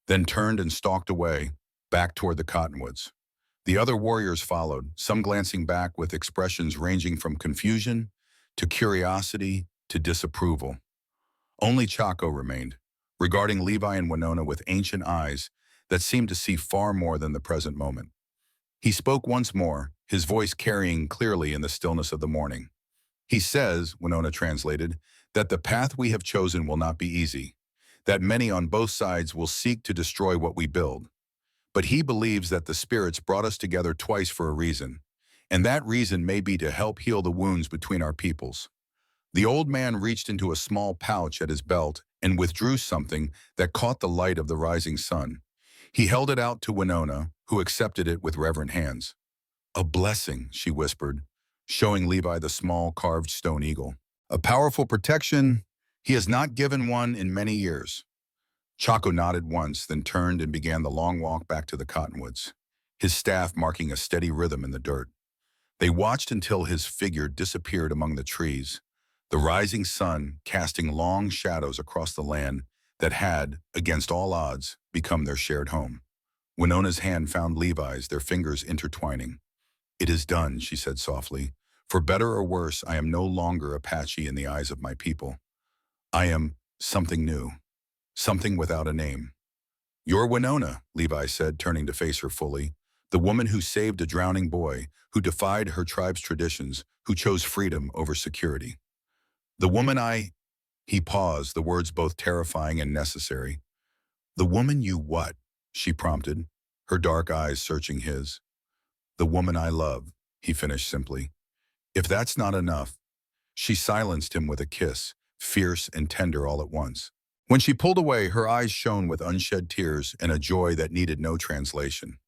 then turned and stalked away, back toward the cottonwoods. The other warriors followed, some glancing back with expressions ranging from confusion to curiosity to disapproval. Only Chaco remained, regarding Levi and Winona with ancient eyes that seemed to see far more than the present moment. He spoke once more, his voice carrying clearly in the stillness of the morning. "He says," Winona translated, "that the path we have chosen will not be easy, that many on both sides will seek to destroy what we build. But he believes that the spirits brought us together twice for a reason, and that reason may be to help heal the wounds between our peoples." The old man reached into a small pouch at his belt and withdrew something that caught the light of the rising sun. He held it out to Winona, who accepted it with reverent hands. "A blessing," she whispered, showing Levi the small carved stone eagle. "A powerful protection. He has not given one in many years." Chaco nodded once, then turned and began the long walk back to the cottonwoods, his staff marking a steady rhythm in the dirt. They watched until his figure disappeared among the trees, the rising sun casting long shadows across the land that had, against all odds, become their shared home. Winona's hand found Levi's, their fingers intertwining. "It is done," she said softly. "For better or worse, I am no longer Apache in the eyes of my people. I am something new, something without a name." "You're Winona," Levi said, turning to face her fully. "The woman who saved a drowning boy, who defied her tribe's traditions, who chose freedom over security." "The woman I—" He paused, the words both terrifying and necessary. "The woman you what?" she prompted, her dark eyes searching his. "The woman I love," he finished simply. "If that's not enough—" She silenced him with a kiss, fierce and tender all at once. When she pulled away, her eyes shone with unshed tears and a joy that needed no translation.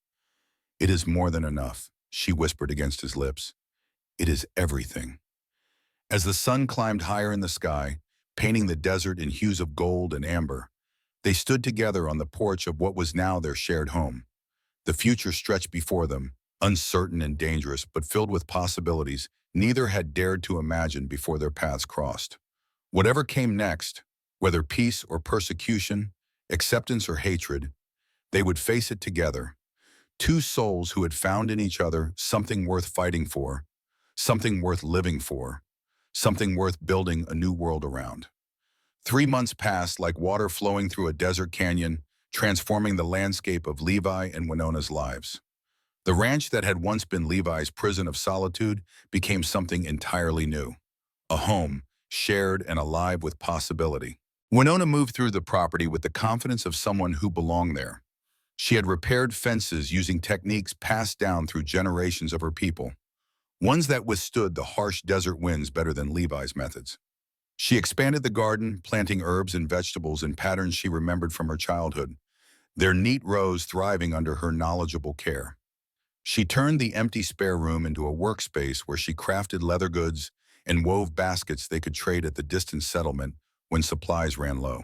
"It is more than enough," she whispered against his lips. It is everything. As the sun climbed higher in the sky, painting the desert in hues of gold and amber, they stood together on the porch of what was now their shared home. The future stretched before them, uncertain and dangerous, but filled with possibilities neither had dared to imagine before their paths crossed. Whatever came next, whether peace or persecution, acceptance or hatred, they would face it together. Two souls who had found in each other something worth fighting for, something worth living for, something worth building a new world around. 3 months passed like water flowing through a desert canyon, transforming the landscape of Levi and Winona's lives. The ranch that had once been Levi's prison of solitude became something entirely new. A home, shared and alive with possibility. Winona moved through the property with the confidence of someone who belonged there. She had repaired fences using techniques passed down through generations of her people, ones that withstood the harsh desert winds better than Levi's methods. She expanded the garden, planting herbs and vegetables in patterns she remembered from her childhood, their neat rows thriving under her knowledgeable care. She turned the empty spare room into a workspace where she crafted leather goods and wove baskets they could trade at the distant settlement when supplies ran low.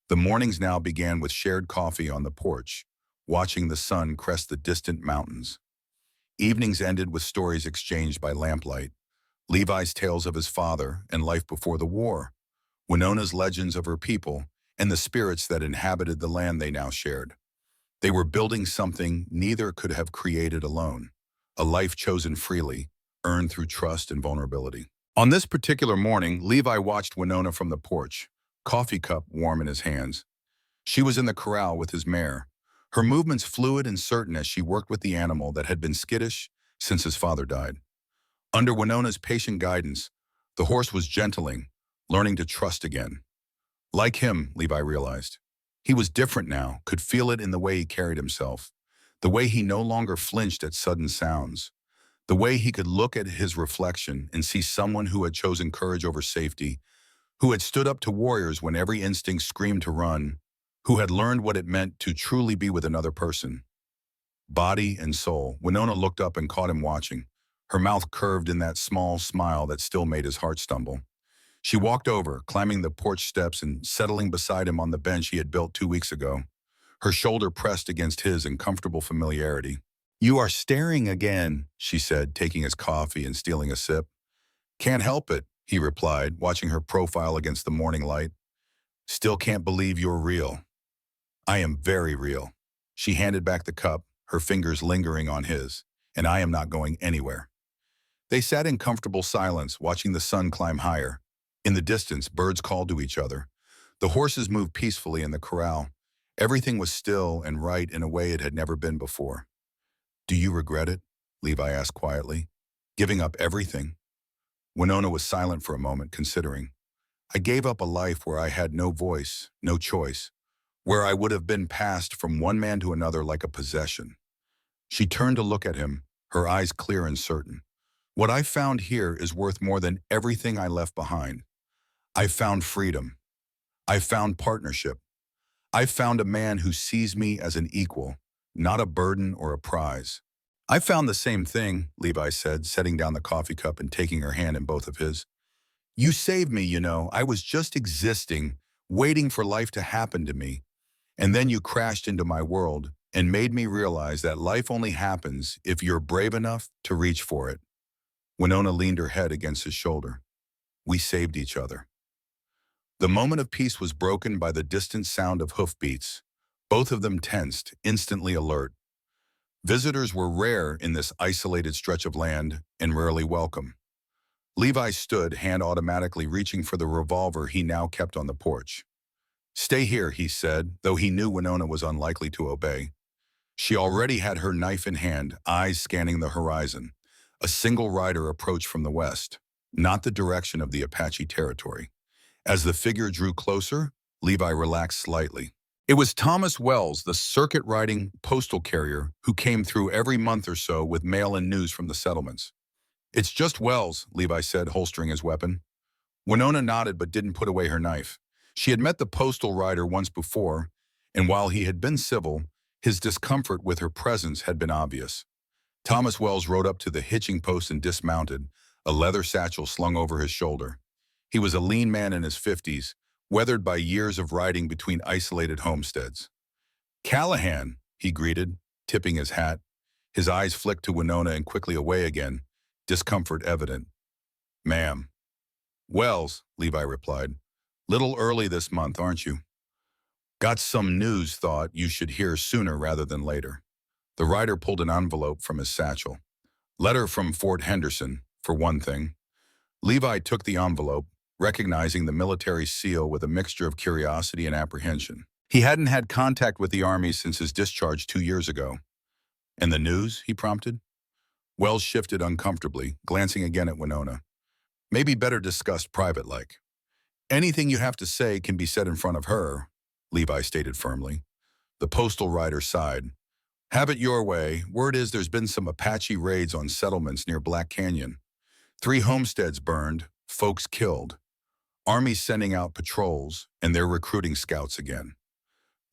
The mornings now began with shared coffee on the porch, watching the sun crest the distant mountains. Evenings ended with stories exchanged by lamplight, Levi's tales of his father and life before the war, Winona's legends of her people, and the spirits that inhabited the land they now shared. They were building something neither could have created alone, a life chosen freely, earned through trust and vulnerability. On this particular morning, Levi watched Winona from the porch, coffee cup warm in his hands. She was in the corral with his mare, her movements fluid and certain as she worked with the animal that had been skittish since his father died. Under Winona's patient guidance, the horse was gentling, learning to trust again. Like him, Levi realized. He was different now, could feel it in the way he carried himself, the way he no longer flinched at sudden sounds, the way he could look at his reflection and see someone who had chosen courage over safety, who had stood up to warriors when every instinct screamed to run, who had learned what it meant to truly be with another person. Body and soul, Winona looked up and caught him watching, her mouth curved in that small smile that still made his heart stumble. She walked over, climbing the porch steps and settling beside him on the bench he had built 2 weeks ago, her shoulder pressed against his in comfortable familiarity. "You are staring again," she said, taking his coffee and stealing a sip. "Can't help it," he replied, watching her profile against the morning light. "Still can't believe you're real." "I am very real." She handed back the cup, her fingers lingering on his, "and I am not going anywhere." They sat in comfortable silence, watching the sun climb higher. In the distance, birds called to each other. The horses moved peacefully in the corral. Everything was still and right in a way it had never been before. "Do you regret it?" Levi asked quietly. "Giving up everything?" Winona was silent for a moment, considering. "I gave up a life where I had no voice, no choice, where I would have been passed from one man to another like a possession." She turned to look at him, her eyes clear and certain. "What I found here is worth more than everything I left behind. I found freedom. I found partnership. I found a man who sees me as an equal, not a burden or a prize." "I found the same thing," Levi said, setting down the coffee cup and taking her hand in both of his. "You saved me, you know. I was just existing, waiting for life to happen to me. And then you crashed into my world and made me realize that life only happens if you're brave enough to reach for it." Winona leaned her head against his shoulder. "We saved each other." The moment of peace was broken by the distant sound of hoofbeats, both of them tensed, instantly alert. Visitors were rare in this isolated stretch of land and rarely welcome. Levi stood, hand automatically reaching for the revolver he now kept on the porch. "Stay here," he said, though he knew Winona was unlikely to obey. She already had her knife in hand, eyes scanning the horizon. A single rider approached from the west, not the direction of the Apache territory. As the figure drew closer, Levi relaxed slightly. It was Thomas Wells, the circuit-riding postal carrier who came through every month or so with mail and news from the settlements. "It's just Wells," Levi said, holstering his weapon. Winona nodded but didn't put away her knife. She had met the postal rider once before, and while he had been civil, his discomfort with her presence had been obvious. Thomas Wells rode up to the hitching post and dismounted, a leather satchel slung over his shoulder. He was a lean man in his 50s, weathered by years of riding between isolated homesteads. "Callahan," he greeted, tipping his hat. His eyes flicked to Winona and quickly away again, discomfort evident. "Ma'am." "Wells," Levi replied. "Little early this month, aren't you?" "Got some news, thought you should hear sooner rather than later." The rider pulled an envelope from his satchel. "Letter from Fort Henderson, for one thing." Levi took the envelope, recognizing the military seal with a mixture of curiosity and apprehension. He hadn't had contact with the Army since his discharge 2 years ago. "And the news?" he prompted. Wells shifted uncomfortably, glancing again at Winona. "Maybe better discussed private-like." "Anything you have to say can be said in front of her," Levi stated firmly. The postal rider sighed. "Have it your way. Word is there's been some Apache raids on settlements near Black Canyon. 3 homesteads burned, folks killed. Army's sending out patrols, and they're recruiting scouts again."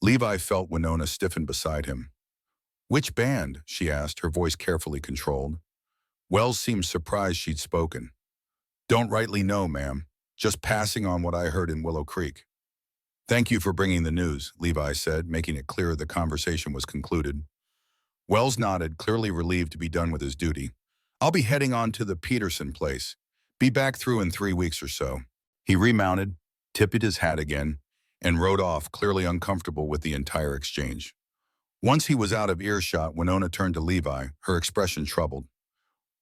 Levi felt Winona stiffen beside him. "Which band?" she asked, her voice carefully controlled. Wells seemed surprised she'd spoken. "Don't rightly know, ma'am. Just passing on what I heard in Willow Creek." "Thank you for bringing the news," Levi said, making it clear the conversation was concluded. Wells nodded, clearly relieved to be done with his duty. "I'll be heading on to the Peterson place. Be back through in 3 weeks or so." He remounted, tipped his hat again, and rode off, clearly uncomfortable with the entire exchange. Once he was out of earshot, Winona turned to Levi, her expression troubled.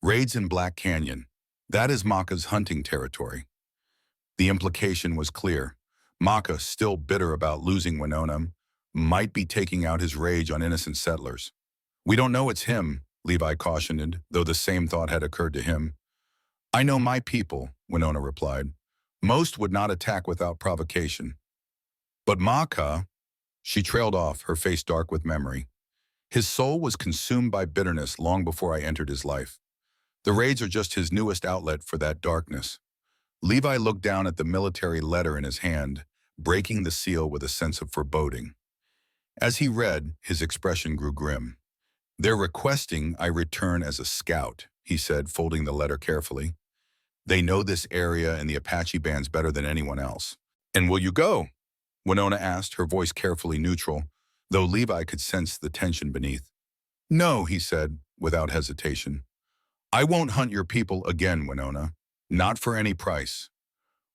"Raids in Black Canyon. That is Maka's hunting territory." The implication was clear. Maka, still bitter about losing Winona, might be taking out his rage on innocent settlers. "We don't know it's him," Levi cautioned, though the same thought had occurred to him. "I know my people," Winona replied. "Most would not attack without provocation." "But Maka," she trailed off, her face dark with memory. "His soul was consumed by bitterness long before I entered his life. The raids are just his newest outlet for that darkness." Levi looked down at the military letter in his hand, breaking the seal with a sense of foreboding. As he read, his expression grew grim. "They're requesting I return as a scout," he said, folding the letter carefully. "They know this area and the Apache bands better than anyone else." "And will you go?" Winona asked, her voice carefully neutral, though Levi could sense the tension beneath. "No," he said, without hesitation. "I won't hunt your people again, Winona. Not for any price."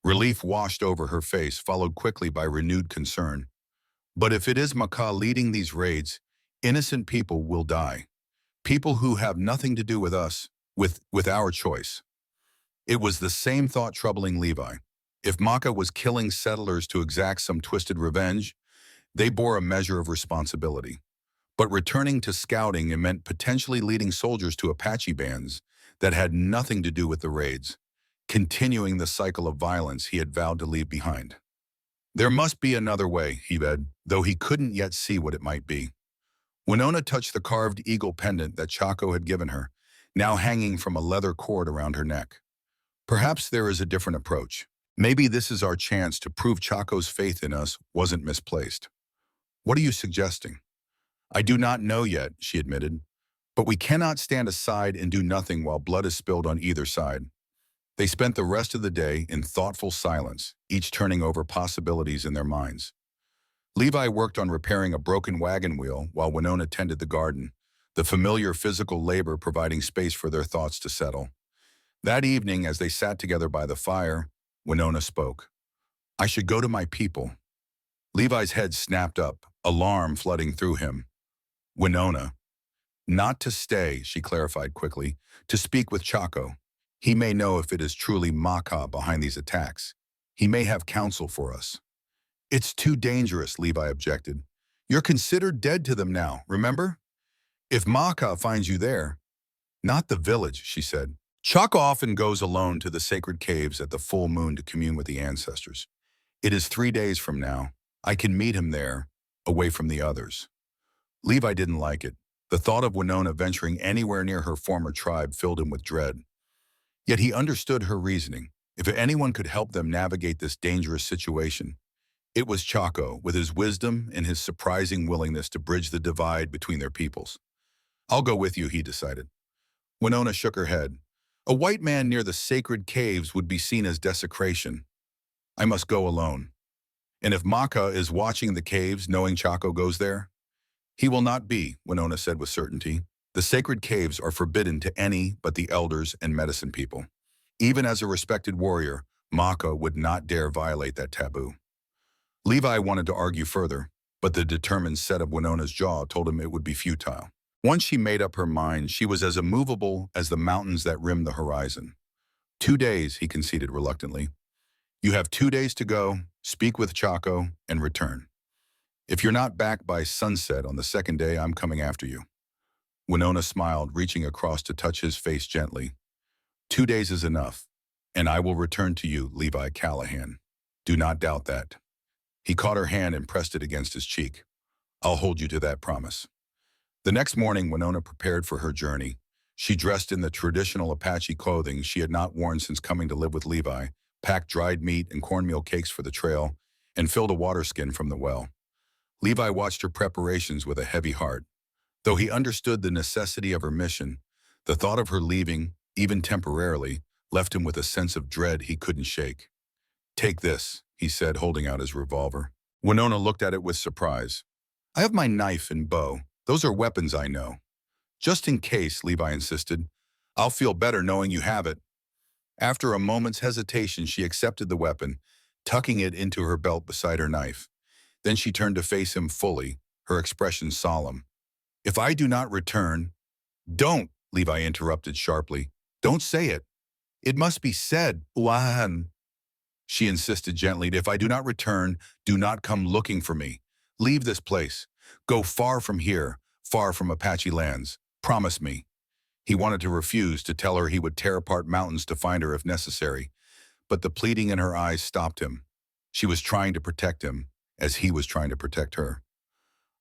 Relief washed over her face, followed quickly by renewed concern. "But if it is Maka leading these raids, innocent people will die. People who have nothing to do with us, with our choice." It was the same thought troubling Levi. If Maka was killing settlers to exact some twisted revenge, they bore a measure of responsibility. But returning to scouting, it meant potentially leading soldiers to Apache bands that had nothing to do with the raids, continuing the cycle of violence he had vowed to leave behind. There must be another way, he read, though he couldn't yet see what it might be. Winona touched the carved eagle pendant that Chaco had given her, now hanging from a leather cord around her neck. "Perhaps there is a different approach. Maybe this is our chance to prove Chaco's faith in us wasn't misplaced." "What are you suggesting?" "I do not know yet," she admitted. "But we cannot stand aside and do nothing while blood is spilled on either side." They spent the rest of the day in thoughtful silence, each turning over possibilities in their minds. Levi worked on repairing a broken wagon wheel while Winona tended the garden, the familiar physical labor providing space for their thoughts to settle. That evening, as they sat together by the fire, Winona spoke. "I should go to my people." Levi's head snapped up, alarm flooding through him. "Winona." "Not to stay," she clarified quickly, "to speak with Chaco. He may know if it is truly Maka behind these attacks. He may have counsel for us." "It's too dangerous," Levi objected. "You're considered dead to them now, remember? If Maka finds you there—" "Not the village," she said. "Chaco often goes alone to the sacred caves at the full moon to commune with the ancestors. It is 3 days from now. I can meet him there, away from the others." Levi didn't like it. The thought of Winona venturing anywhere near her former tribe filled him with dread. Yet he understood her reasoning. If anyone could help them navigate this dangerous situation, it was Chaco, with his wisdom and his surprising willingness to bridge the divide between their peoples. "I'll go with you," he decided. Winona shook her head. A white man near the sacred caves would be seen as desecration. I must go alone. And if Maka is watching the caves knowing Chaco goes there, he will not be, Winona said with certainty. The sacred caves are forbidden to any but the elders and medicine people. Even as a respected warrior, Maka would not dare violate that taboo. Levi wanted to argue further, but the determined set of Winona's jaw told him it would be futile. Once she made up her mind, she was as immovable as the mountains that rimmed the horizon. 2 days, he conceded reluctantly. You have 2 days to go, speak with Chaco, and return. If you're not back by sunset on the second day, I'm coming after you. Winona smiled, reaching across to touch his face gently. 2 days is enough, and I will return to you, Levi Callahan. Do not doubt that. He caught her hand and pressed it against his cheek. I'll hold you to that promise. The next morning, Winona prepared for her journey. She dressed in the traditional Apache clothing she had not worn since coming to live with Levi, packed dried meat and cornmeal cakes for the trail, and filled a water skin from the well. Levi watched her preparations with a heavy heart. Though he understood the necessity of her mission, the thought of her leaving, even temporarily, left him with a sense of dread he couldn't shake. Take this, he said, holding out his revolver. Winona looked at it with surprise. I have my knife and bow. Those are weapons I know. Just in case, Levi insisted. I'll feel better knowing you have it. After a moment's hesitation, she accepted the weapon, tucking it into her belt beside her knife. Then she turned to face him fully, her expression solemn. If I do not return— Don't, Levi interrupted sharply. Don't say it. It must be said, Uahan. She insisted gently. If I do not return, do not come looking for me. Leave this place. Go far from here, far from Apache lands. Promise me. He wanted to refuse, to tell her he would tear apart mountains to find her if necessary. But the pleading in her eyes stopped him. She was trying to protect him, as he was trying to protect her.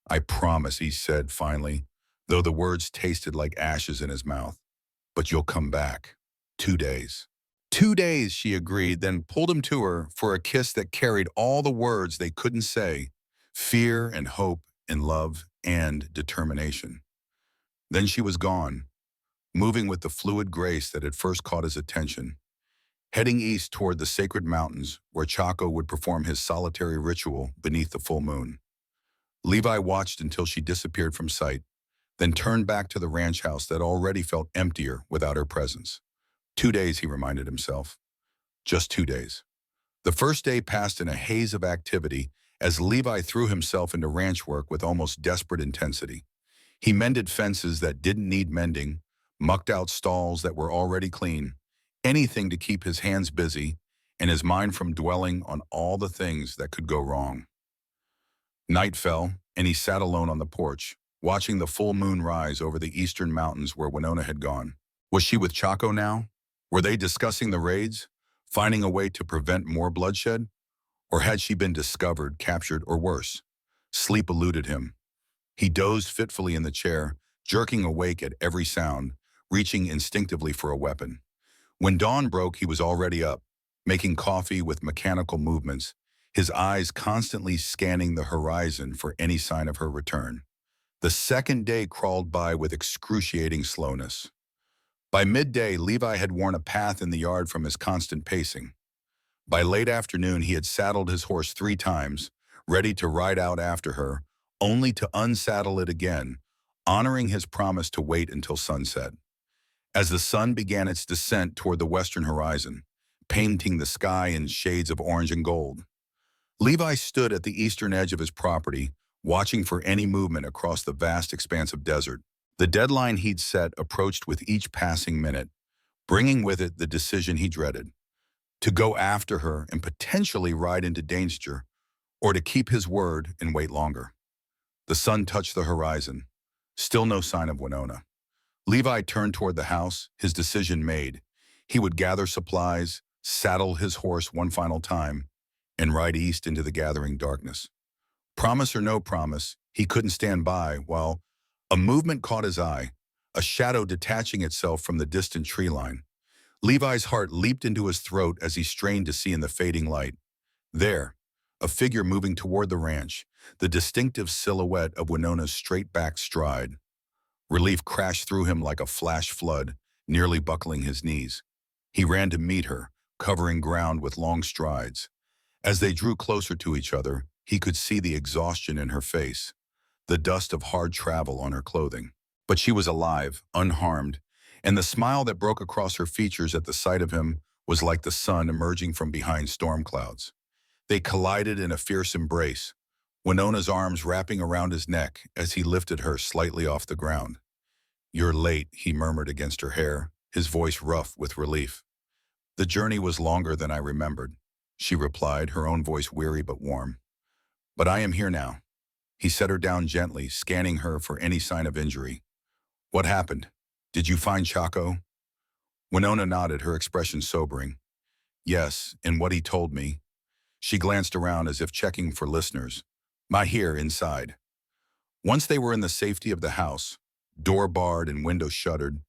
I promise, he said finally, though the words tasted like ashes in his mouth. But you'll come back. 2 days. 2 days, she agreed, then pulled him to her for a kiss that carried all the words they couldn't say: fear and hope and love and determination. Then she was gone, moving with the fluid grace that had first caught his attention, heading east toward the sacred mountains where Chaco would perform his solitary ritual beneath the full moon. Levi watched until she disappeared from sight, then turned back to the ranch house that already felt emptier without her presence. 2 days, he reminded himself. Just 2 days. The first day passed in a haze of activity as Levi threw himself into ranch work with almost desperate intensity. He mended fences that didn't need mending, mucked out stalls that were already clean, anything to keep his hands busy and his mind from dwelling on all the things that could go wrong. Night fell, and he sat alone on the porch, watching the full moon rise over the eastern mountains where Winona had gone. Was she with Chaco now? Were they discussing the raids, finding a way to prevent more bloodshed? Or had she been discovered, captured, or worse? Sleep eluded him. He dozed fitfully in the chair, jerking awake at every sound, reaching instinctively for a weapon. When dawn broke, he was already up, making coffee with mechanical movements, his eyes constantly scanning the horizon for any sign of her return. The second day crawled by with excruciating slowness. By midday, Levi had worn a path in the yard from his constant pacing. By late afternoon, he had saddled his horse 3 times, ready to ride out after her, only to unsaddle it again, honoring his promise to wait until sunset. As the sun began its descent toward the western horizon, painting the sky in shades of orange and gold, Levi stood at the eastern edge of his property, watching for any movement across the vast expanse of desert. The deadline he'd set approached with each passing minute, bringing with it the decision he dreaded: to go after her and potentially ride into danger, or to keep his word and wait longer. The sun touched the horizon. Still no sign of Winona. Levi turned toward the house, his decision made. He would gather supplies, saddle his horse one final time, and ride east into the gathering darkness. Promise or no promise, he couldn't stand by while a movement caught his eye, a shadow detaching itself from the distant tree line. Levi's heart leaped into his throat as he strained to see in the fading light. There, a figure moving toward the ranch, the distinctive silhouette of Winona's straight-back stride. Relief crashed through him like a flash flood nearly buckling his knees. He ran to meet her, covering ground with long strides. As they drew closer to each other, he could see the exhaustion in her face, the dust of hard travel on her clothing. But she was alive, unharmed, and the smile that broke across her features at the sight of him was like the sun emerging from behind storm clouds. They collided in a fierce embrace, Winona's arms wrapping around his neck as he lifted her slightly off the ground. "You're late," he murmured against her hair, his voice rough with relief. "The journey was longer than I remembered," she replied, her own voice weary but warm. "But I am here now." He set her down gently, scanning her for any sign of injury. "What happened? Did you find Chaco?" Winona nodded, her expression sobering. "Yes, and what he told me." She glanced around as if checking for listeners. "My here inside." Once they were in the safety of the house, door barred and window shuttered,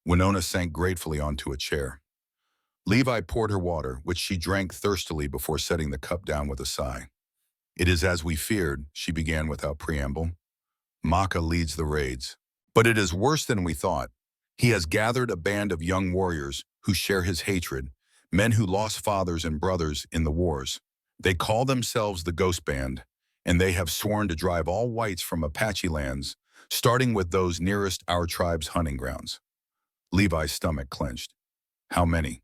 Winona sank gratefully onto a chair. Levi poured her water, which she drank thirstily before setting the cup down with a sigh. "It is as we feared," she began without preamble. "Maka leads the raids. But it is worse than we thought. He has gathered a band of young warriors who share his hatred, men who lost fathers and brothers in the wars. They call themselves the Ghost Band, and they have sworn to drive all whites from Apache lands, starting with those nearest our tribe's hunting grounds." Levi's stomach clenched. "How many?"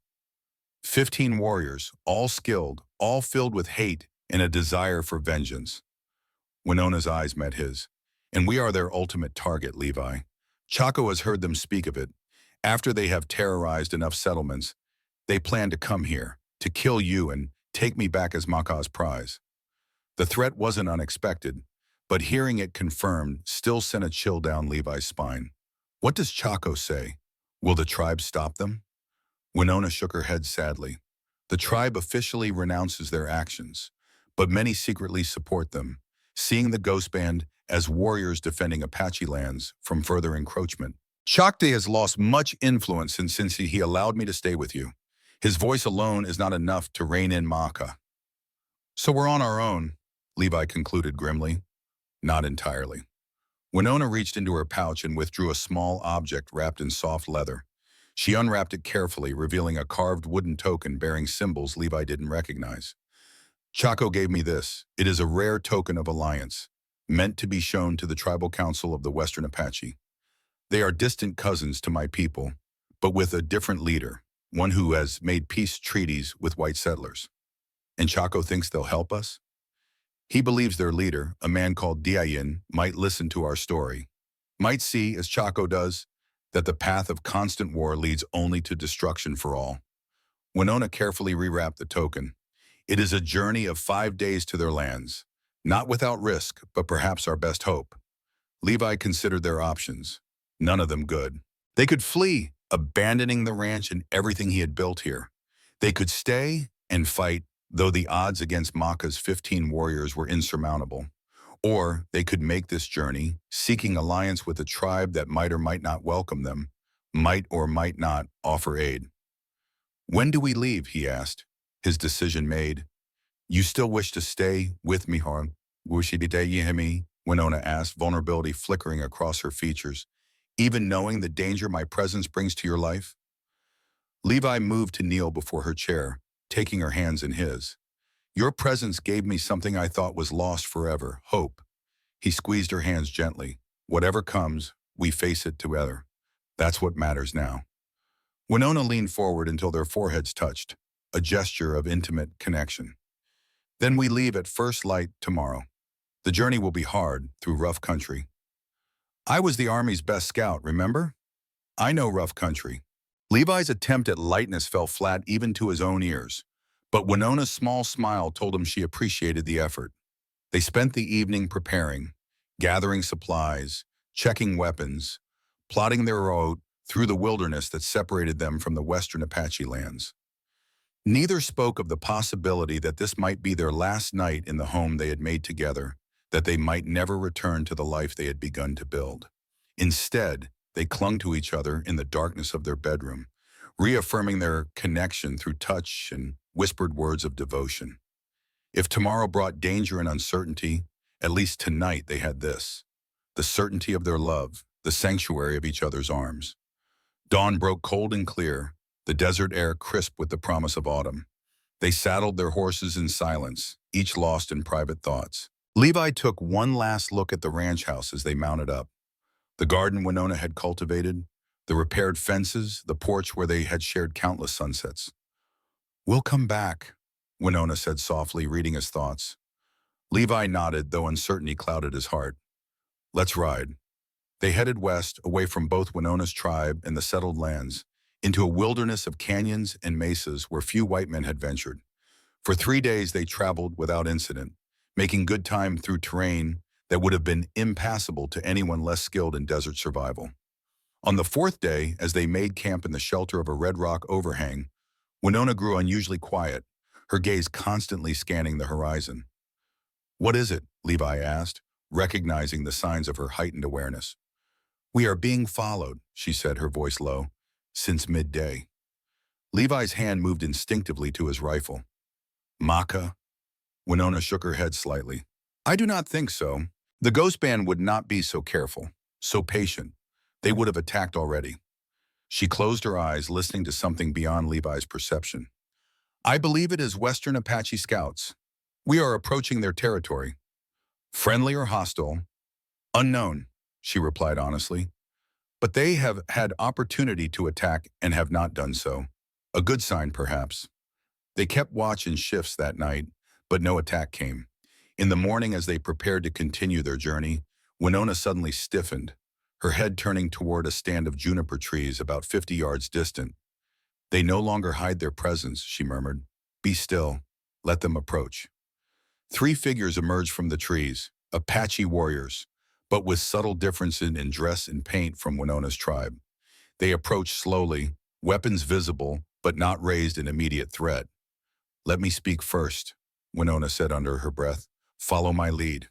15 warriors, all skilled, all filled with hate and a desire for vengeance. Winona's eyes met his. "And we are their ultimate target, Levi. Chaco has heard them speak of it. After they have terrorized enough settlements, they plan to come here, to kill you and take me back as Maka's prize." The threat wasn't unexpected, but hearing it confirmed still sent a chill down Levi's spine. "What does Chaco say? Will the tribe stop them?" Winona shook her head sadly. "The tribe officially renounces their actions, but many secretly support them, seeing the Ghost Band as warriors defending Apache lands from further encroachment. Chakde has lost much influence since he allowed me to stay with you. His voice alone is not enough to rein in Maka." "So we're on our own," Levi concluded grimly. "Not entirely." Winona reached into her pouch and withdrew a small object wrapped in soft leather. She unwrapped it carefully, revealing a carved wooden token bearing symbols Levi didn't recognize. "Chaco gave me this. It is a rare token of alliance, meant to be shown to the Tribal Council of the Western Apache. They are distant cousins to my people, but with a different leader, one who has made peace treaties with white settlers. And Chaco thinks they'll help us? He believes their leader, a man called Diayin, might listen to our story, might see, as Chaco does, that the path of constant war leads only to destruction for all." Winona carefully rewrapped the token. "It is a journey of 5 days to their lands, not without risk, but perhaps our best hope." Levi considered their options, none of them good. They could flee, abandoning the ranch and everything he had built here. They could stay and fight, though the odds against Maka's 15 warriors were insurmountable. Or they could make this journey, seeking alliance with a tribe that might or might not welcome them, might or might not offer aid. "When do we leave?" he asked, his decision made. "You still wish to stay with me, Harm? Winona asked, vulnerability flickering across her features. "Even knowing the danger my presence brings to your life?" Levi moved to kneel before her chair, taking her hands in his. "Your presence gave me something I thought was lost forever, hope." He squeezed her hands gently. "Whatever comes, we face it together. That's what matters now." Winona leaned forward until their foreheads touched, a gesture of intimate connection. "Then we leave at first light tomorrow. The journey will be hard, through rough country. I was the Army's best scout, remember? I know rough country." Levi's attempt at lightness fell flat even to his own ears, but Winona's small smile told him she appreciated the effort. They spent the evening preparing, gathering supplies, checking weapons, plotting their route through the wilderness that separated them from the western Apache lands. Neither spoke of the possibility that this might be their last night in the home they had made together, that they might never return to the life they had begun to build. Instead, they clung to each other in the darkness of their bedroom, reaffirming their connection through touch and whispered words of devotion. If tomorrow brought danger and uncertainty, at least tonight they had this: the certainty of their love, the sanctuary of each other's arms. Dawn broke cold and clear, the desert air crisp with the promise of autumn. They saddled their horses in silence, each lost in private thoughts. Levi took one last look at the ranch house as they mounted up. The garden Winona had cultivated, the repaired fences, the porch where they had shared countless sunsets. "We'll come back," Winona said softly, reading his thoughts. Levi nodded, though uncertainty clouded his heart. "Let's ride." They headed west, away from both Winona's tribe and the settled lands, into a wilderness of canyons and mesas where few white men had ventured. For 3 days they traveled without incident, making good time through terrain that would have been impassable to anyone less skilled in desert survival. On the fourth day, as they made camp in the shelter of a red rock overhang, Winona grew unusually quiet, her gaze constantly scanning the horizon. "What is it?" Levi asked, recognizing the signs of her heightened awareness. "We are being followed," she said, her voice low, "since midday." Levi's hand moved instinctively to his rifle. "Maka?" Winona shook her head slightly. "I do not think so. The ghost band would not be so careful, so patient. They would have attacked already." She closed her eyes, listening to something beyond Levi's perception. "I believe it is Western Apache scouts. We are approaching their territory. Friendly or hostile? Unknown," she replied honestly. "But they have had opportunity to attack and have not done so. A good sign, perhaps." They kept watch in shifts that night, but no attack came. In the morning, as they prepared to continue their journey, Winona suddenly stiffened, her head turning toward a stand of juniper trees about 50 yards distant. "They no longer hide their presence," she murmured. "Be still. Let them approach." 3 figures emerged from the trees, Apache warriors, but with subtle differences in dress and paint from Winona's tribe. They approached slowly, weapons visible, but not raised in immediate threat. "Let me speak first," Winona said under her breath. "Follow my lead."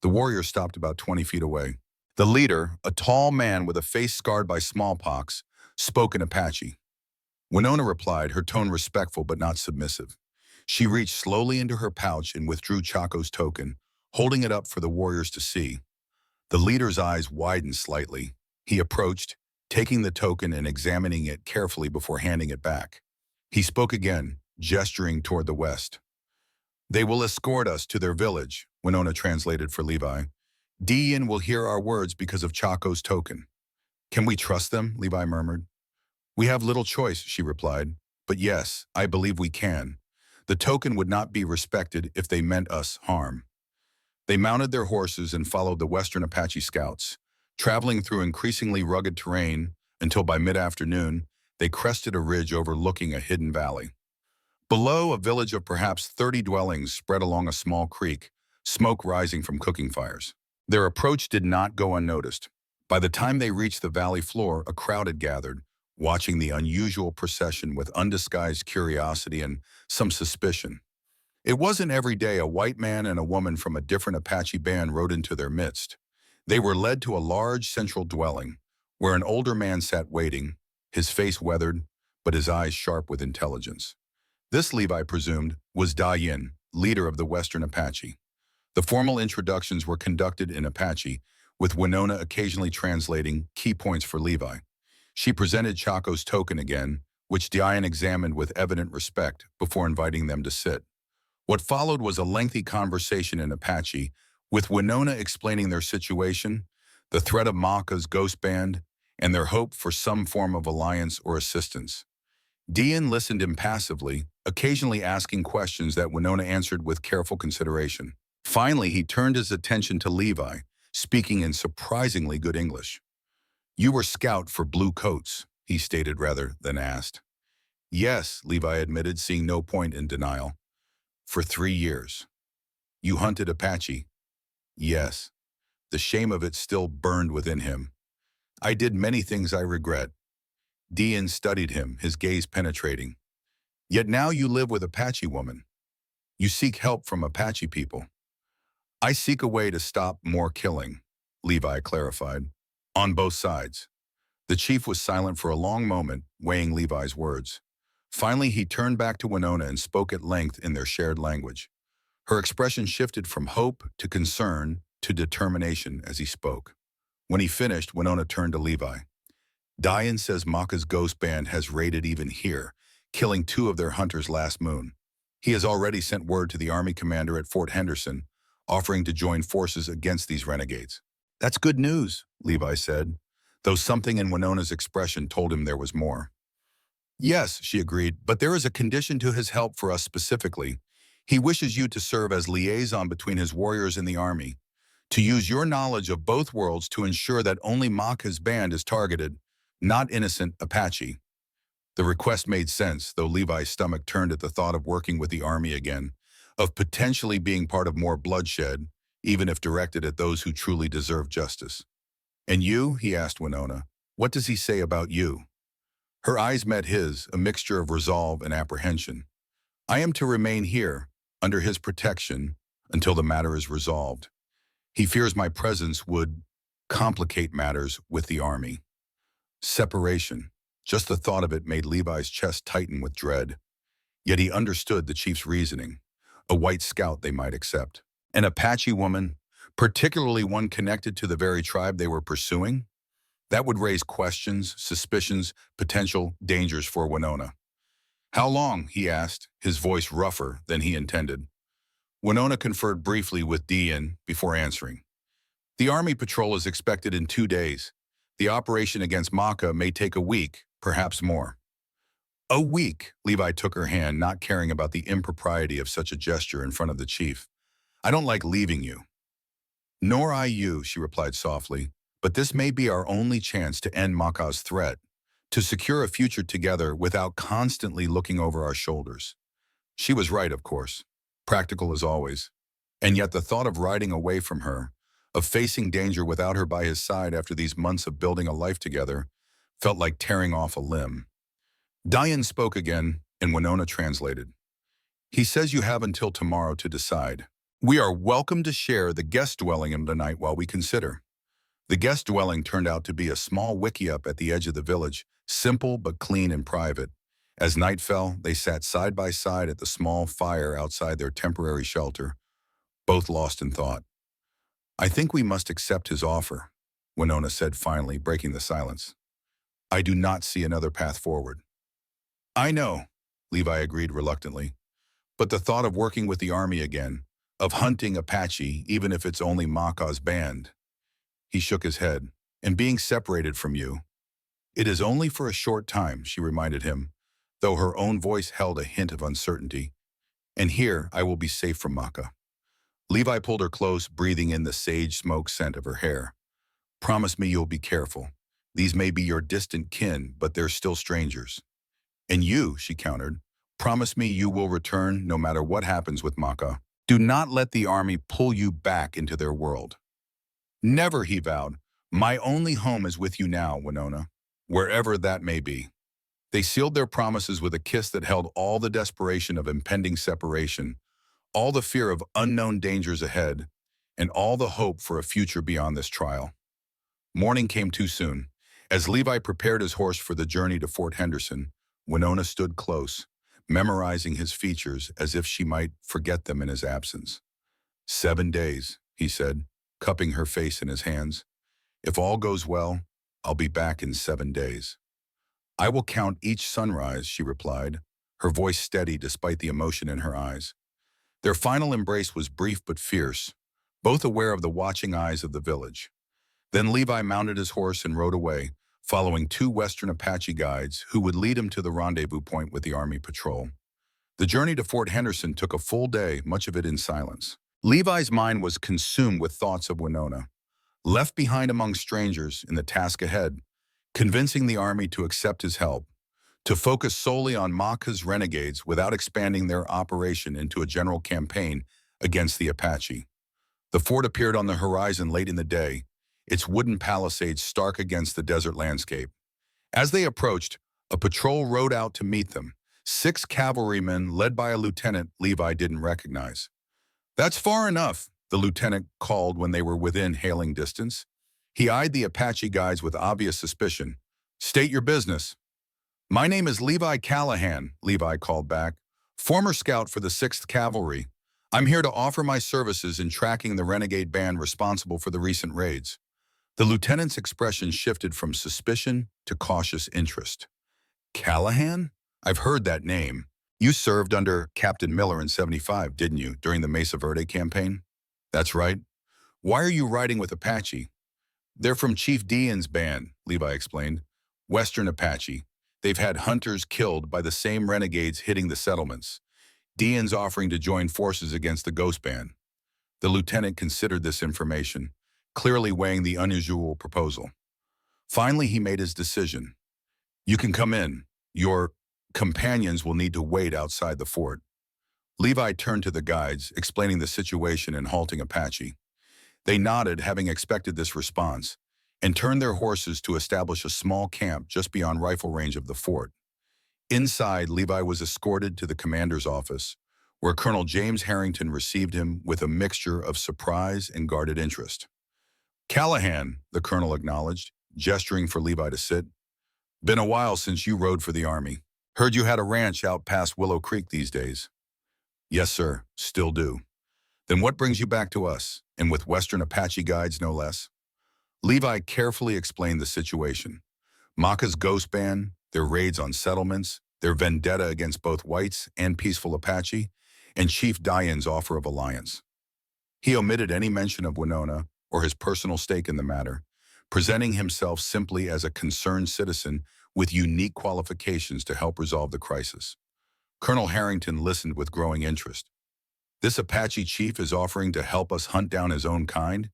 The warrior stopped about 20 feet away. The leader, a tall man with a face scarred by smallpox, spoke in Apache. Winona replied, her tone respectful but not submissive. She reached slowly into her pouch and withdrew Chaco's token, holding it up for the warriors to see. The leader's eyes widened slightly. He approached, taking the token and examining it carefully before handing it back. He spoke again, gesturing toward the west. "They will escort us to their village," Winona translated for Levi. "Dian will hear our words because of Chaco's token." "Can we trust them?" Levi murmured. "We have little choice," she replied. "But yes, I believe we can. The token would not be respected if they meant us harm." They mounted their horses and followed the Western Apache scouts, traveling through increasingly rugged terrain until by mid-afternoon they crested a ridge overlooking a hidden valley. Below, a village of perhaps 30 dwellings spread along a small creek, smoke rising from cooking fires. Their approach did not go unnoticed. By the time they reached the valley floor, a crowd had gathered, watching the unusual procession with undisguised curiosity and some suspicion. It wasn't every day a white man and a woman from a different Apache band rode into their midst. They were led to a large central dwelling, where an older man sat waiting, his face weathered, but his eyes sharp with intelligence. This, Levi presumed, was Da Yin, leader of the Western Apache. The formal introductions were conducted in Apache, with Winona occasionally translating key points for Levi. She presented Chaco's token again, which Dian examined with evident respect before inviting them to sit. What followed was a lengthy conversation in Apache, with Winona explaining their situation, the threat of Maka's ghost band, and their hope for some form of alliance or assistance. Dian listened impassively, occasionally asking questions that Winona answered with careful consideration. Finally, he turned his attention to Levi, speaking in surprisingly good English. "You were scout for Blue Coats," he stated rather than asked. "Yes," Levi admitted, seeing no point in denial. "For 3 years. You hunted Apache?" "Yes." The shame of it still burned within him. "I did many things I regret." Dian studied him, his gaze penetrating. "Yet now you live with Apache woman. You seek help from Apache people." "I seek a way to stop more killing," Levi clarified. "On both sides." The chief was silent for a long moment, weighing Levi's words. Finally, he turned back to Winona and spoke at length in their shared language. Her expression shifted from hope to concern to determination as he spoke. When he finished, Winona turned to Levi. Diane says Maka's ghost band has raided even here, killing 2 of their hunters last moon. He has already sent word to the army commander at Fort Henderson, offering to join forces against these renegades. That's good news, Levi said, though something in Winona's expression told him there was more. Yes, she agreed, but there is a condition to his help for us specifically. He wishes you to serve as liaison between his warriors and the army, to use your knowledge of both worlds to ensure that only Maka's band is targeted, not innocent Apache. The request made sense, though Levi's stomach turned at the thought of working with the army again, of potentially being part of more bloodshed, even if directed at those who truly deserve justice. And you, he asked Winona, what does he say about you? Her eyes met his, a mixture of resolve and apprehension. I am to remain here, under his protection, until the matter is resolved. He fears my presence would complicate matters with the army. Separation. Just the thought of it made Levi's chest tighten with dread. Yet he understood the chief's reasoning. A white scout they might accept. An Apache woman, particularly one connected to the very tribe they were pursuing? That would raise questions, suspicions, potential dangers for Winona. How long, he asked, his voice rougher than he intended. Winona conferred briefly with Dian before answering. The army patrol is expected in 2 days. The operation against Maka may take a week, perhaps more. A week, Levi took her hand, not caring about the impropriety of such a gesture in front of the chief. I don't like leaving you. Nor I you, she replied softly, but this may be our only chance to end Maka's threat, to secure a future together without constantly looking over our shoulders. She was right, of course, practical as always. And yet the thought of riding away from her, of facing danger without her by his side after these months of building a life together, felt like tearing off a limb. Diane spoke again, and Winona translated. He says you have until tomorrow to decide. We are welcome to share the guest dwelling in the night while we consider. The guest dwelling turned out to be a small wickiup at the edge of the village, simple but clean and private. As night fell, they sat side by side at the small fire outside their temporary shelter, both lost in thought. I think we must accept his offer, Winona said finally, breaking the silence. I do not see another path forward. I know, Levi agreed reluctantly, but the thought of working with the army again, of hunting Apache, even if it's only Maka's band. He shook his head. And being separated from you. It is only for a short time, she reminded him, though her own voice held a hint of uncertainty. And here I will be safe from Maka. Levi pulled her close, breathing in the sage smoke scent of her hair. Promise me you'll be careful. These may be your distant kin, but they're still strangers. And you, she countered, promise me you will return no matter what happens with Maka. Do not let the army pull you back into their world. Never, he vowed. My only home is with you now, Winona, wherever that may be. They sealed their promises with a kiss that held all the desperation of impending separation, all the fear of unknown dangers ahead, and all the hope for a future beyond this trial. Morning came too soon. As Levi prepared his horse for the journey to Fort Henderson, Winona stood close, memorizing his features as if she might forget them in his absence. 7 days, he said, cupping her face in his hands. If all goes well, I'll be back in 7 days. I will count each sunrise, she replied, her voice steady despite the emotion in her eyes. Their final embrace was brief but fierce, both aware of the watching eyes of the village. Then Levi mounted his horse and rode away, following 2 Western Apache guides who would lead him to the rendezvous point with the Army patrol. The journey to Fort Henderson took a full day, much of it in silence. Levi's mind was consumed with thoughts of Winona, left behind among strangers in the task ahead, convincing the army to accept his help, to focus solely on Maka's renegades without expanding their operation into a general campaign against the Apache. The fort appeared on the horizon late in the day, its wooden palisades stark against the desert landscape. As they approached, a patrol rode out to meet them, 6 cavalrymen led by a lieutenant Levi didn't recognize. That's far enough, the lieutenant called when they were within hailing distance. He eyed the Apache guides with obvious suspicion. State your business. My name is Levi Callahan, Levi called back, former scout for the 6th Cavalry. I'm here to offer my services in tracking the renegade band responsible for the recent raids. The lieutenant's expression shifted from suspicion to cautious interest. Callahan? I've heard that name. You served under Captain Miller in '75, didn't you, during the Mesa Verde campaign? That's right. Why are you riding with Apache? They're from Chief Dean's band, Levi explained. Western Apache. They've had hunters killed by the same renegades hitting the settlements. Dean's offering to join forces against the Ghost Band. The lieutenant considered this information, clearly weighing the unusual proposal. Finally, he made his decision. You can come in. Your companions will need to wait outside the fort. Levi turned to the guides, explaining the situation and halting Apache. They nodded, having expected this response, and turned their horses to establish a small camp just beyond rifle range of the fort. Inside, Levi was escorted to the commander's office, where Colonel James Harrington received him with a mixture of surprise and guarded interest. Callahan, the colonel acknowledged, gesturing for Levi to sit. Been a while since you rode for the Army. Heard you had a ranch out past Willow Creek these days. Yes, sir, still do. Then what brings you back to us, and with Western Apache guides no less? Levi carefully explained the situation. Maka's Ghost Band, their raids on settlements, their vendetta against both whites and peaceful Apache, and Chief Dian's offer of alliance. He omitted any mention of Winona or his personal stake in the matter, presenting himself simply as a concerned citizen with unique qualifications to help resolve the crisis. Colonel Harrington listened with growing interest. This Apache chief is offering to help us hunt down his own kind?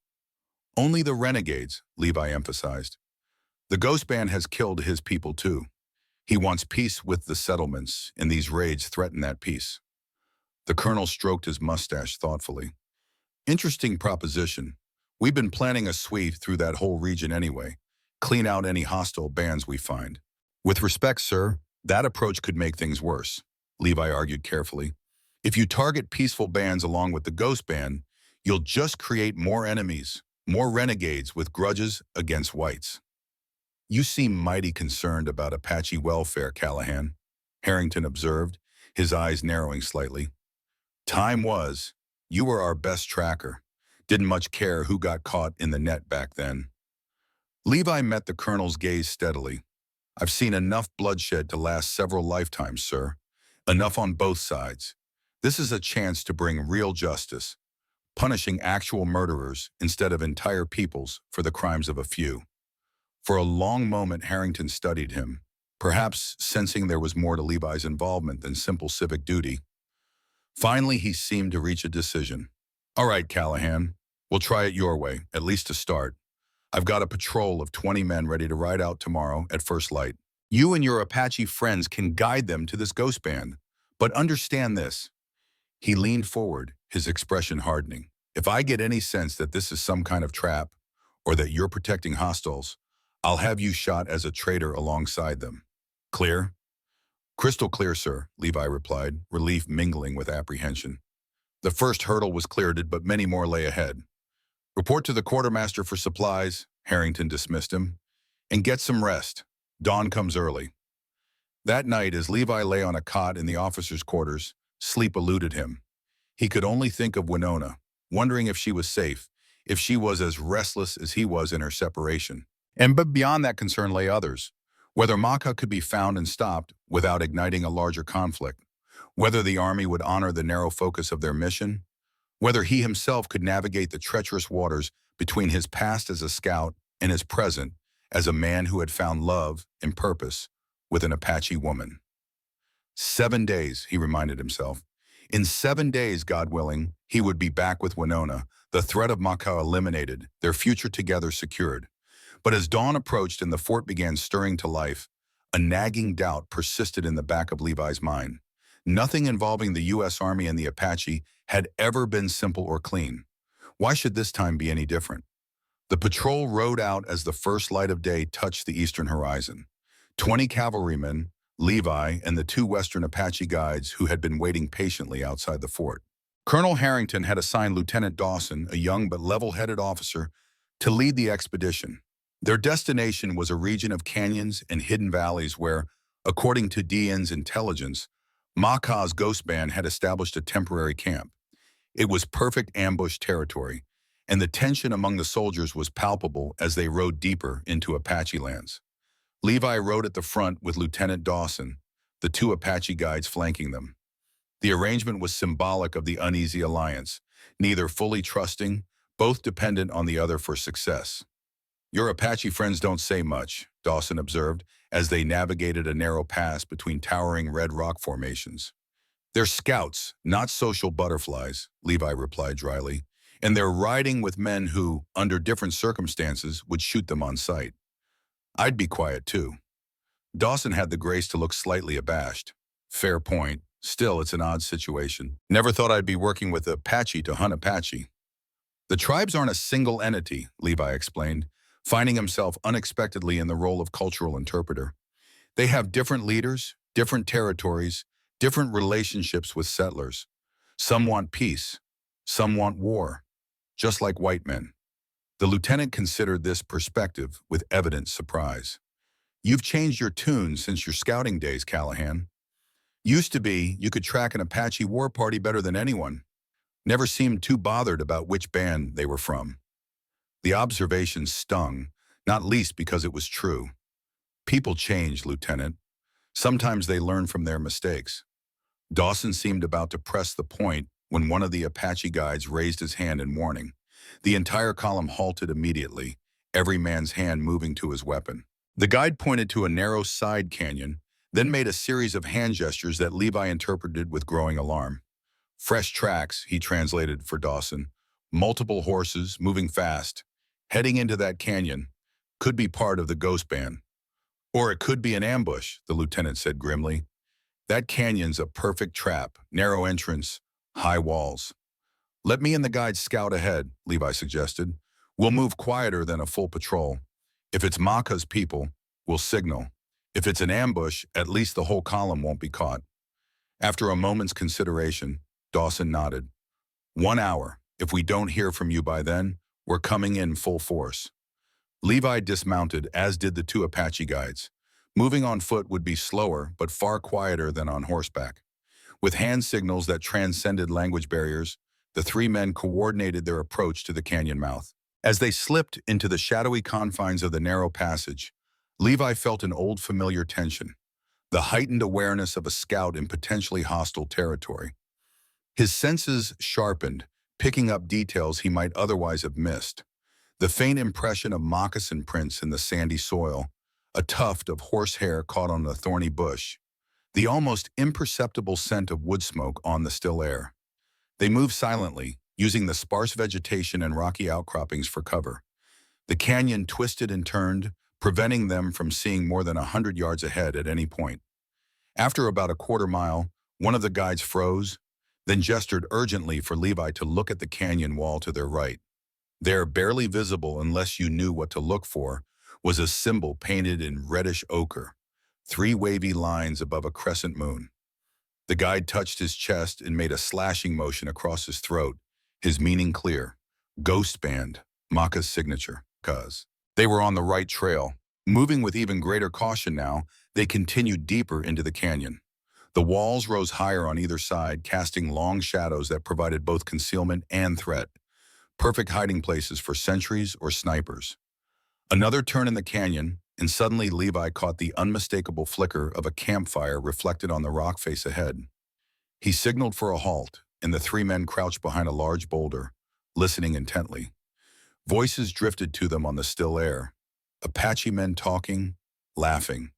Only the renegades, Levi emphasized. The Ghost Band has killed his people too. He wants peace with the settlements, and these raids threaten that peace. The colonel stroked his mustache thoughtfully. Interesting proposition. We've been planning a sweep through that whole region anyway. Clean out any hostile bands we find. With respect, sir, that approach could make things worse, Levi argued carefully. If you target peaceful bands along with the Ghost Band, you'll just create more enemies, more renegades with grudges against whites. You seem mighty concerned about Apache welfare, Callahan, Harrington observed, his eyes narrowing slightly. Time was, you were our best tracker. Didn't much care who got caught in the net back then. Levi met the colonel's gaze steadily. I've seen enough bloodshed to last several lifetimes, sir. Enough on both sides. This is a chance to bring real justice, punishing actual murderers instead of entire peoples for the crimes of a few. For a long moment, Harrington studied him, perhaps sensing there was more to Levi's involvement than simple civic duty. Finally, he seemed to reach a decision. All right, Callahan, we'll try it your way, at least to start. I've got a patrol of 20 men ready to ride out tomorrow at first light. You and your Apache friends can guide them to this Ghost Band. But understand this. He leaned forward, his expression hardening. If I get any sense that this is some kind of trap, or that you're protecting hostiles, I'll have you shot as a traitor alongside them. Clear? Crystal clear, sir, Levi replied, relief mingling with apprehension. The first hurdle was cleared, but many more lay ahead. Report to the quartermaster for supplies, Harrington dismissed him, and get some rest. Dawn comes early. That night, as Levi lay on a cot in the officers' quarters, sleep eluded him. He could only think of Winona, wondering if she was safe, if she was as restless as he was in her separation. But beyond that concern lay others. Whether Maka could be found and stopped without igniting a larger conflict, whether the Army would honor the narrow focus of their mission, whether he himself could navigate the treacherous waters between his past as a scout and his present as a man who had found love and purpose with an Apache woman. 7 days, he reminded himself. In 7 days, God willing, he would be back with Winona, the threat of Maka eliminated, their future together secured. But as dawn approached and the fort began stirring to life, a nagging doubt persisted in the back of Levi's mind. Nothing involving the U.S. Army and the Apache had ever been simple or clean. Why should this time be any different? The patrol rode out as the first light of day touched the eastern horizon. 20 cavalrymen, Levi, and the 2 Western Apache guides who had been waiting patiently outside the fort. Colonel Harrington had assigned Lieutenant Dawson, a young but level-headed officer, to lead the expedition. Their destination was a region of canyons and hidden valleys where, according to Dean's intelligence, Maka's Ghost Band had established a temporary camp. It was perfect ambush territory, and the tension among the soldiers was palpable as they rode deeper into Apache lands. Levi rode at the front with Lieutenant Dawson, the two Apache guides flanking them. The arrangement was symbolic of the uneasy alliance, neither fully trusting, both dependent on the other for success. "Your Apache friends don't say much," Dawson observed as they navigated a narrow pass between towering red rock formations. "They're scouts, not social butterflies," Levi replied dryly, "and they're riding with men who, under different circumstances, would shoot them on sight. I'd be quiet too." Dawson had the grace to look slightly abashed. "Fair point. Still, it's an odd situation. Never thought I'd be working with Apache to hunt Apache." "The tribes aren't a single entity," Levi explained, finding himself unexpectedly in the role of cultural interpreter. "They have different leaders, different territories, different relationships with settlers. Some want peace, some want war, just like white men." The lieutenant considered this perspective with evident surprise. "You've changed your tune since your scouting days, Callahan. Used to be, you could track an Apache war party better than anyone. Never seemed too bothered about which band they were from." The observation stung, not least because it was true. "People change, Lieutenant. Sometimes they learn from their mistakes." Dawson seemed about to press the point when one of the Apache guides raised his hand in warning. The entire column halted immediately, every man's hand moving to his weapon. The guide pointed to a narrow side canyon, then made a series of hand gestures that Levi interpreted with growing alarm. "Fresh tracks," he translated for Dawson. "Multiple horses, moving fast. Heading into that canyon. Could be part of the ghost band. Or it could be an ambush," the lieutenant said grimly. "That canyon's a perfect trap, narrow entrance, high walls." "Let me and the guide scout ahead," Levi suggested. "We'll move quieter than a full patrol. If it's Maka's people, we'll signal. If it's an ambush, at least the whole column won't be caught." After a moment's consideration, Dawson nodded. "1 hour. If we don't hear from you by then, we're coming in full force." Levi dismounted, as did the two Apache guides. Moving on foot would be slower, but far quieter than on horseback. With hand signals that transcended language barriers, the three men coordinated their approach to the canyon mouth. As they slipped into the shadowy confines of the narrow passage, Levi felt an old familiar tension, the heightened awareness of a scout in potentially hostile territory. His senses sharpened, picking up details he might otherwise have missed. The faint impression of moccasin prints in the sandy soil, a tuft of horsehair caught on a thorny bush, the almost imperceptible scent of wood smoke on the still air. They moved silently, using the sparse vegetation and rocky outcroppings for cover. The canyon twisted and turned, preventing them from seeing more than 100 yards ahead at any point. After about a quarter mile, one of the guides froze, then gestured urgently for Levi to look at the canyon wall to their right. There, barely visible unless you knew what to look for, was a symbol painted in reddish ochre, 3 wavy lines above a crescent moon. The guide touched his chest and made a slashing motion across his throat, his meaning clear. Ghost band, Maka's signature. They were on the right trail. Moving with even greater caution now, they continued deeper into the canyon. The walls rose higher on either side, casting long shadows that provided both concealment and threat. Perfect hiding places for sentries or snipers. Another turn in the canyon, and suddenly Levi caught the unmistakable flicker of a campfire reflected on the rock face ahead. He signaled for a halt, and the 3 men crouched behind a large boulder, listening intently. Voices drifted to them on the still air. Apache men talking, laughing.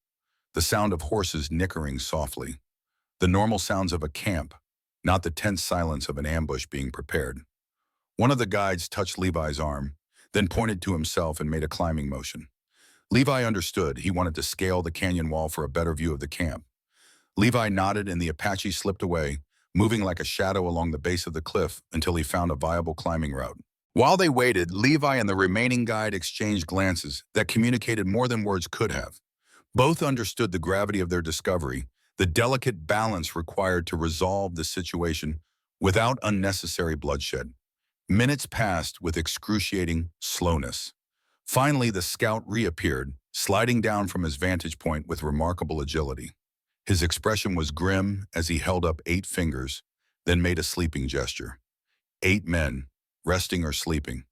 The sound of horses nickering softly. The normal sounds of a camp, not the tense silence of an ambush being prepared. One of the guides touched Levi's arm, then pointed to himself and made a climbing motion. Levi understood. He wanted to scale the canyon wall for a better view of the camp. Levi nodded and the Apache slipped away, moving like a shadow along the base of the cliff until he found a viable climbing route. While they waited, Levi and the remaining guide exchanged glances that communicated more than words could have. Both understood the gravity of their discovery, the delicate balance required to resolve the situation without unnecessary bloodshed. Minutes passed with excruciating slowness. Finally, the scout reappeared, sliding down from his vantage point with remarkable agility. His expression was grim as he held up 8 fingers, then made a sleeping gesture. 8 men, resting or sleeping.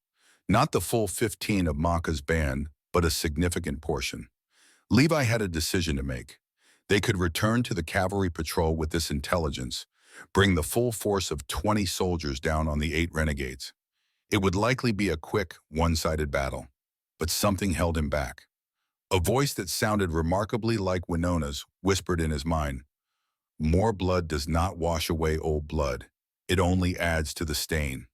Not the full 15 of Maka's band, but a significant portion. Levi had a decision to make. They could return to the cavalry patrol with this intelligence, bring the full force of 20 soldiers down on the 8 renegades. It would likely be a quick, one-sided battle, but something held him back. A voice that sounded remarkably like Winona's whispered in his mind, "More blood does not wash away old blood. It only adds to the stain."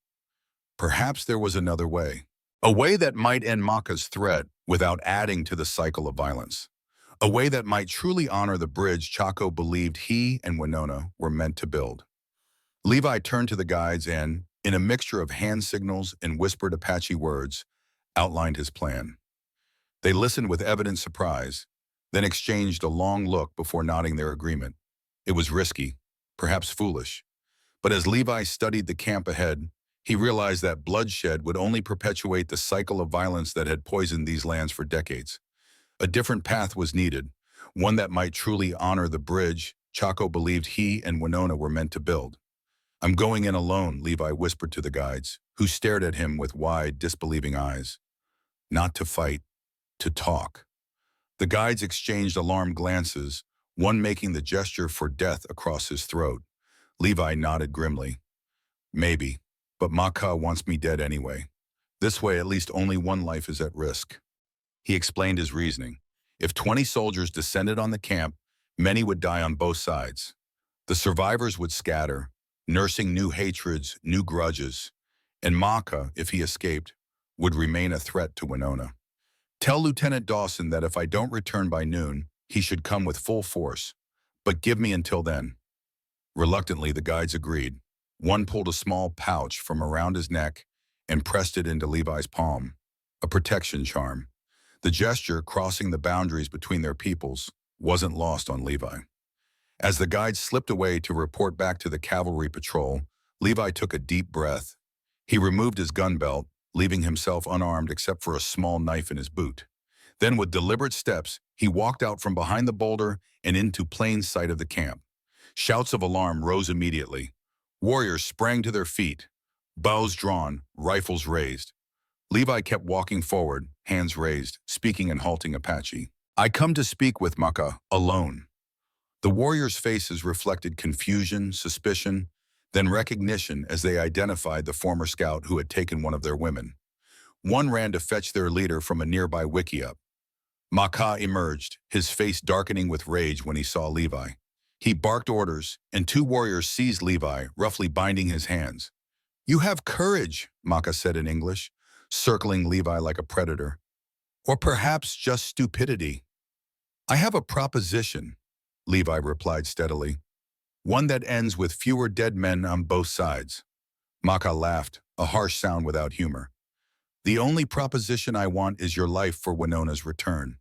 Perhaps there was another way. A way that might end Maka's threat without adding to the cycle of violence. A way that might truly honor the bridge Chaco believed he and Winona were meant to build. Levi turned to the guides and, in a mixture of hand signals and whispered Apache words, outlined his plan. They listened with evident surprise, then exchanged a long look before nodding their agreement. It was risky, perhaps foolish, but as Levi studied the camp ahead, he realized that bloodshed would only perpetuate the cycle of violence that had poisoned these lands for decades. A different path was needed, one that might truly honor the bridge Chaco believed he and Winona were meant to build. "I'm going in alone," Levi whispered to the guides, who stared at him with wide, disbelieving eyes. "Not to fight, to talk." The guides exchanged alarmed glances, one making the gesture for death across his throat. Levi nodded grimly. "Maybe, but Maka wants me dead anyway. This way at least only one life is at risk." He explained his reasoning. If 20 soldiers descended on the camp, many would die on both sides. The survivors would scatter, nursing new hatreds, new grudges, and Maka, if he escaped, would remain a threat to Winona. "Tell Lieutenant Dawson that if I don't return by noon, he should come with full force, but give me until then." Reluctantly, the guides agreed. One pulled a small pouch from around his neck and pressed it into Levi's palm, a protection charm. The gesture, crossing the boundaries between their peoples, wasn't lost on Levi. As the guides slipped away to report back to the cavalry patrol, Levi took a deep breath. He removed his gun belt, leaving himself unarmed except for a small knife in his boot. Then, with deliberate steps, he walked out from behind the boulder and into plain sight of the camp. Shouts of alarm rose immediately. Warriors sprang to their feet, bows drawn, rifles raised. Levi kept walking forward, hands raised, speaking in halting Apache. "I come to speak with Maka, alone." The warriors' faces reflected confusion, suspicion, then recognition as they identified the former scout who had taken one of their women. One ran to fetch their leader from a nearby wickiup. Maka emerged, his face darkening with rage when he saw Levi. He barked orders, and 2 warriors seized Levi, roughly binding his hands. "You have courage," Maka said in English, circling Levi like a predator. "Or perhaps just stupidity." "I have a proposition," Levi replied steadily. "One that ends with fewer dead men on both sides." Maka laughed, a harsh sound without humor. "The only proposition I want is your life for Winona's return."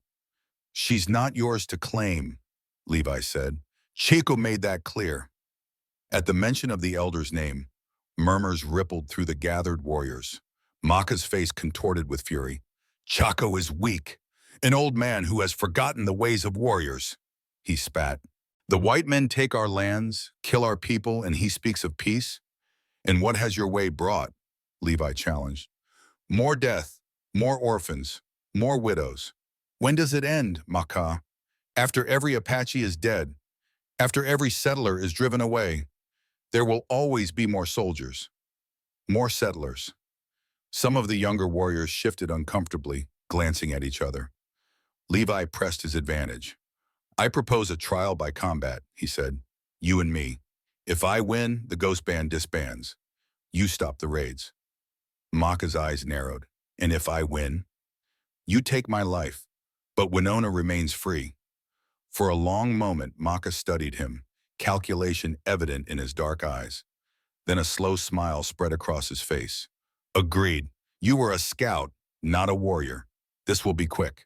"She's not yours to claim," Levi said. "Chico made that clear." At the mention of the elder's name, murmurs rippled through the gathered warriors. Maka's face contorted with fury. "Chaco is weak, an old man who has forgotten the ways of warriors," he spat. "The white men take our lands, kill our people, and he speaks of peace? And what has your way brought?" Levi challenged. "More death, more orphans, more widows. When does it end, Maka? After every Apache is dead, after every settler is driven away, there will always be more soldiers, more settlers." Some of the younger warriors shifted uncomfortably, glancing at each other. Levi pressed his advantage. "I propose a trial by combat," he said. "You and me. If I win, the ghost band disbands. You stop the raids." Maka's eyes narrowed. "And if I win?" "You take my life, but Winona remains free." For a long moment, Maka studied him, calculation evident in his dark eyes. Then a slow smile spread across his face. "Agreed. You were a scout, not a warrior. This will be quick."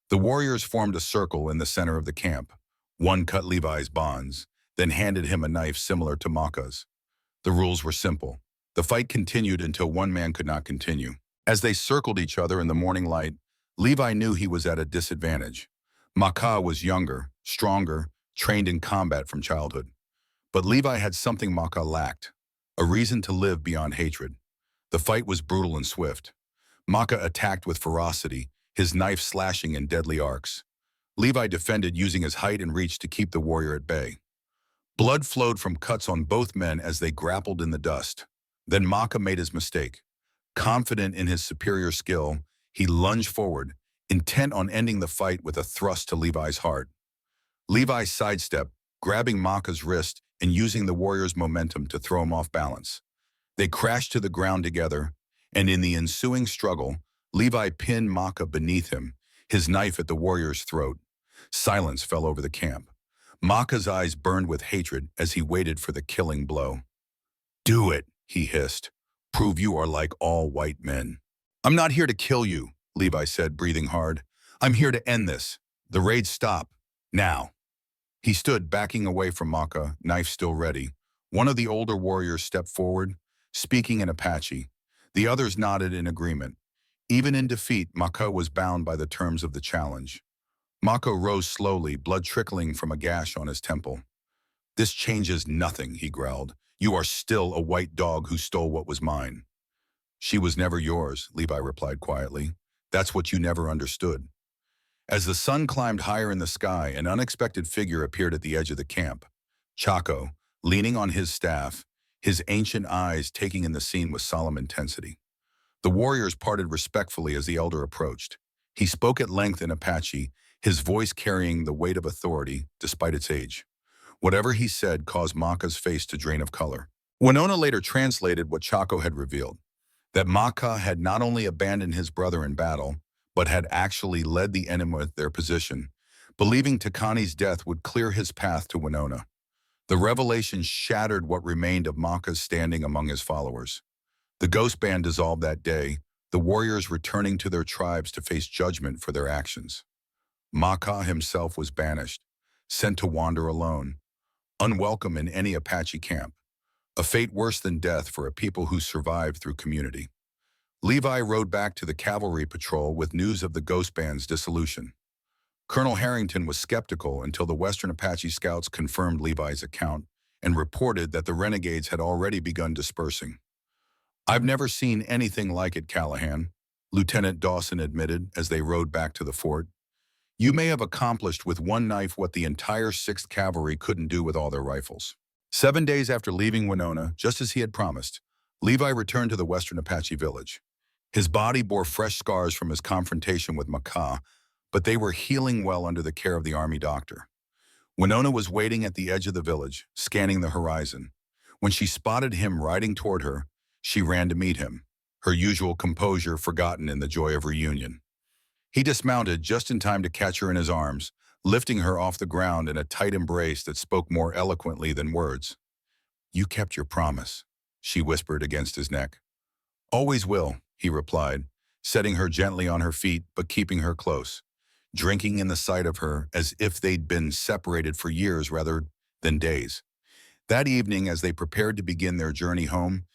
The warriors formed a circle in the center of the camp. One cut Levi's bonds, then handed him a knife similar to Maka's. The rules were simple. The fight continued until one man could not continue. As they circled each other in the morning light, Levi knew he was at a disadvantage. Maka was younger, stronger, trained in combat from childhood. But Levi had something Maka lacked, a reason to live beyond hatred. The fight was brutal and swift. Maka attacked with ferocity, his knife slashing in deadly arcs. Levi defended using his height and reach to keep the warrior at bay. Blood flowed from cuts on both men as they grappled in the dust. Then Maka made his mistake. Confident in his superior skill, he lunged forward, intent on ending the fight with a thrust to Levi's heart. Levi sidestepped, grabbing Maka's wrist and using the warrior's momentum to throw him off balance. They crashed to the ground together, and in the ensuing struggle, Levi pinned Maka beneath him, his knife at the warrior's throat. Silence fell over the camp. Maka's eyes burned with hatred as he waited for the killing blow. "Do it," he hissed. "Prove you are like all white men." "I'm not here to kill you," Levi said, breathing hard. "I'm here to end this. The raids stop. Now." He stood, backing away from Maka, knife still ready. One of the older warriors stepped forward, speaking in Apache. The others nodded in agreement. Even in defeat, Maka was bound by the terms of the challenge. Maka rose slowly, blood trickling from a gash on his temple. "This changes nothing," he growled. "You are still a white dog who stole what was mine." "She was never yours," Levi replied quietly. "That's what you never understood." As the sun climbed higher in the sky, an unexpected figure appeared at the edge of the camp. Chaco, leaning on his staff, his ancient eyes taking in the scene with solemn intensity. The warriors parted respectfully as the elder approached. He spoke at length in Apache, his voice carrying the weight of authority despite its age. Whatever he said caused Maka's face to drain of color. Winona later translated what Chaco had revealed, that Maka had not only abandoned his brother in battle, but had actually led the enemy with their position, believing Takani's death would clear his path to Winona. The revelation shattered what remained of Maka's standing among his followers. The ghost band dissolved that day, the warriors returning to their tribes to face judgment for their actions. Maka himself was banished, sent to wander alone, unwelcome in any Apache camp, a fate worse than death for a people who survived through community. Levi rode back to the cavalry patrol with news of the ghost band's dissolution. Colonel Harrington was skeptical until the Western Apache scouts confirmed Levi's account and reported that the renegades had already begun dispersing. "I've never seen anything like it, Callahan," Lieutenant Dawson admitted as they rode back to the fort. "You may have accomplished with one knife what the entire 6th Cavalry couldn't do with all their rifles." 7 days after leaving Winona, just as he had promised, Levi returned to the Western Apache village. His body bore fresh scars from his confrontation with Maka, but they were healing well under the care of the army doctor. Winona was waiting at the edge of the village, scanning the horizon. When she spotted him riding toward her, she ran to meet him, her usual composure forgotten in the joy of reunion. He dismounted just in time to catch her in his arms, lifting her off the ground in a tight embrace that spoke more eloquently than words. "You kept your promise," she whispered against his neck. "Always will," he replied, setting her gently on her feet but keeping her close, drinking in the sight of her as if they'd been separated for years rather than days. That evening, as they prepared to begin their journey home,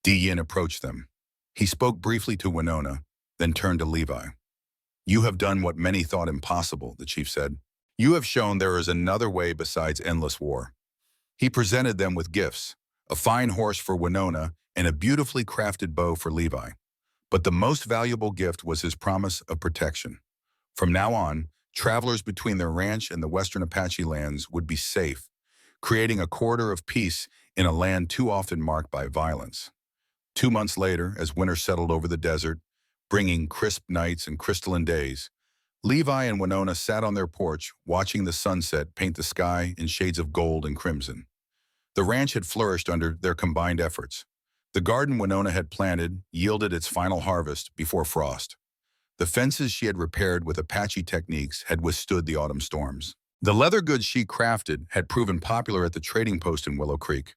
Yin approached them. He spoke briefly to Winona, then turned to Levi. "You have done what many thought impossible," the chief said. "You have shown there is another way besides endless war." He presented them with gifts, a fine horse for Winona and a beautifully crafted bow for Levi. But the most valuable gift was his promise of protection. From now on, travelers between their ranch and the Western Apache lands would be safe, creating a corridor of peace in a land too often marked by violence. 2 months later, as winter settled over the desert, bringing crisp nights and crystalline days, Levi and Winona sat on their porch, watching the sunset paint the sky in shades of gold and crimson. The ranch had flourished under their combined efforts. The garden Winona had planted yielded its final harvest before frost. The fences she had repaired with Apache techniques had withstood the autumn storms. The leather goods she crafted had proven popular at the trading post in Willow Creek,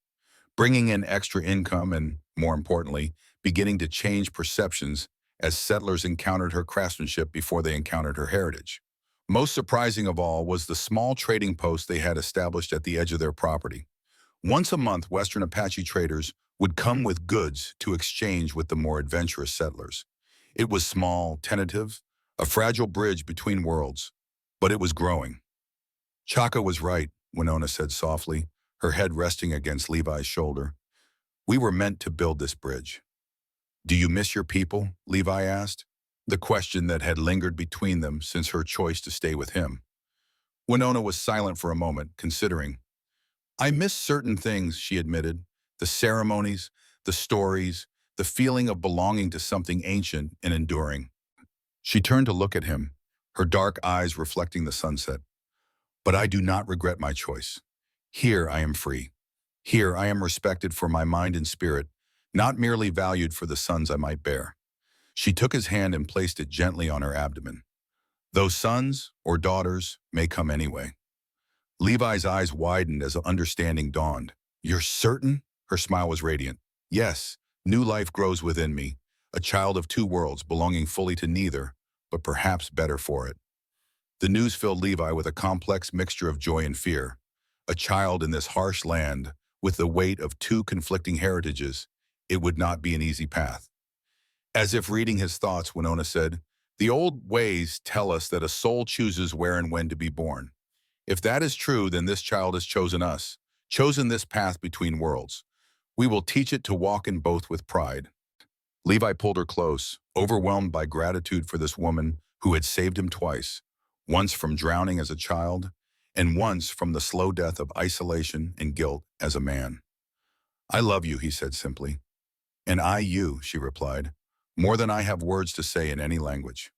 bringing in extra income and, more importantly, beginning to change perceptions as settlers encountered her craftsmanship before they encountered her heritage. Most surprising of all was the small trading post they had established at the edge of their property. Once a month, Western Apache traders would come with goods to exchange with the more adventurous settlers. It was small, tentative, a fragile bridge between worlds, but it was growing. "Chaka was right," Winona said softly, her head resting against Levi's shoulder. "We were meant to build this bridge." Do you miss your people? Levi asked, the question that had lingered between them since her choice to stay with him. Winona was silent for a moment, considering. I miss certain things, she admitted. The ceremonies, the stories, the feeling of belonging to something ancient and enduring. She turned to look at him, her dark eyes reflecting the sunset. But I do not regret my choice. Here I am free. Here I am respected for my mind and spirit, not merely valued for the sons I might bear. She took his hand and placed it gently on her abdomen. Those sons or daughters may come anyway. Levi's eyes widened as understanding dawned. You're certain? Her smile was radiant. Yes, new life grows within me, a child of two worlds belonging fully to neither, but perhaps better for it. The news filled Levi with a complex mixture of joy and fear. A child in this harsh land, with the weight of two conflicting heritages, it would not be an easy path. As if reading his thoughts, Winona said, the old ways tell us that a soul chooses where and when to be born. If that is true, then this child has chosen us, chosen this path between worlds. We will teach it to walk in both with pride. Levi pulled her close, overwhelmed by gratitude for this woman who had saved him twice, once from drowning as a child, and once from the slow death of isolation and guilt as a man. I love you, he said simply. And I you, she replied, more than I have words to say in any language.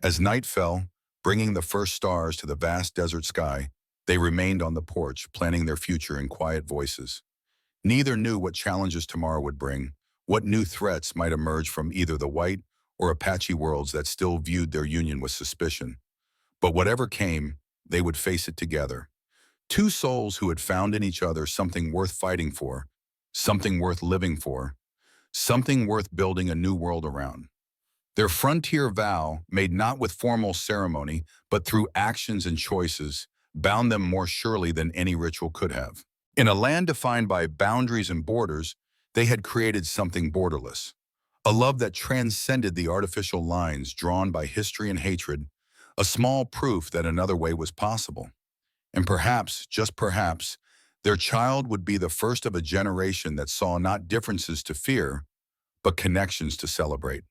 As night fell, bringing the first stars to the vast desert sky, they remained on the porch, planning their future in quiet voices. Neither knew what challenges tomorrow would bring, what new threats might emerge from either the white or Apache worlds that still viewed their union with suspicion. But whatever came, they would face it together. Two souls who had found in each other something worth fighting for, something worth living for, something worth building a new world around. Their frontier vow, made not with formal ceremony, but through actions and choices, bound them more surely than any ritual could have. In a land defined by boundaries and borders, they had created something borderless. A love that transcended the artificial lines drawn by history and hatred, a small proof that another way was possible. And perhaps, just perhaps, their child would be the first of a generation that saw not differences to fear, but connections to celebrate.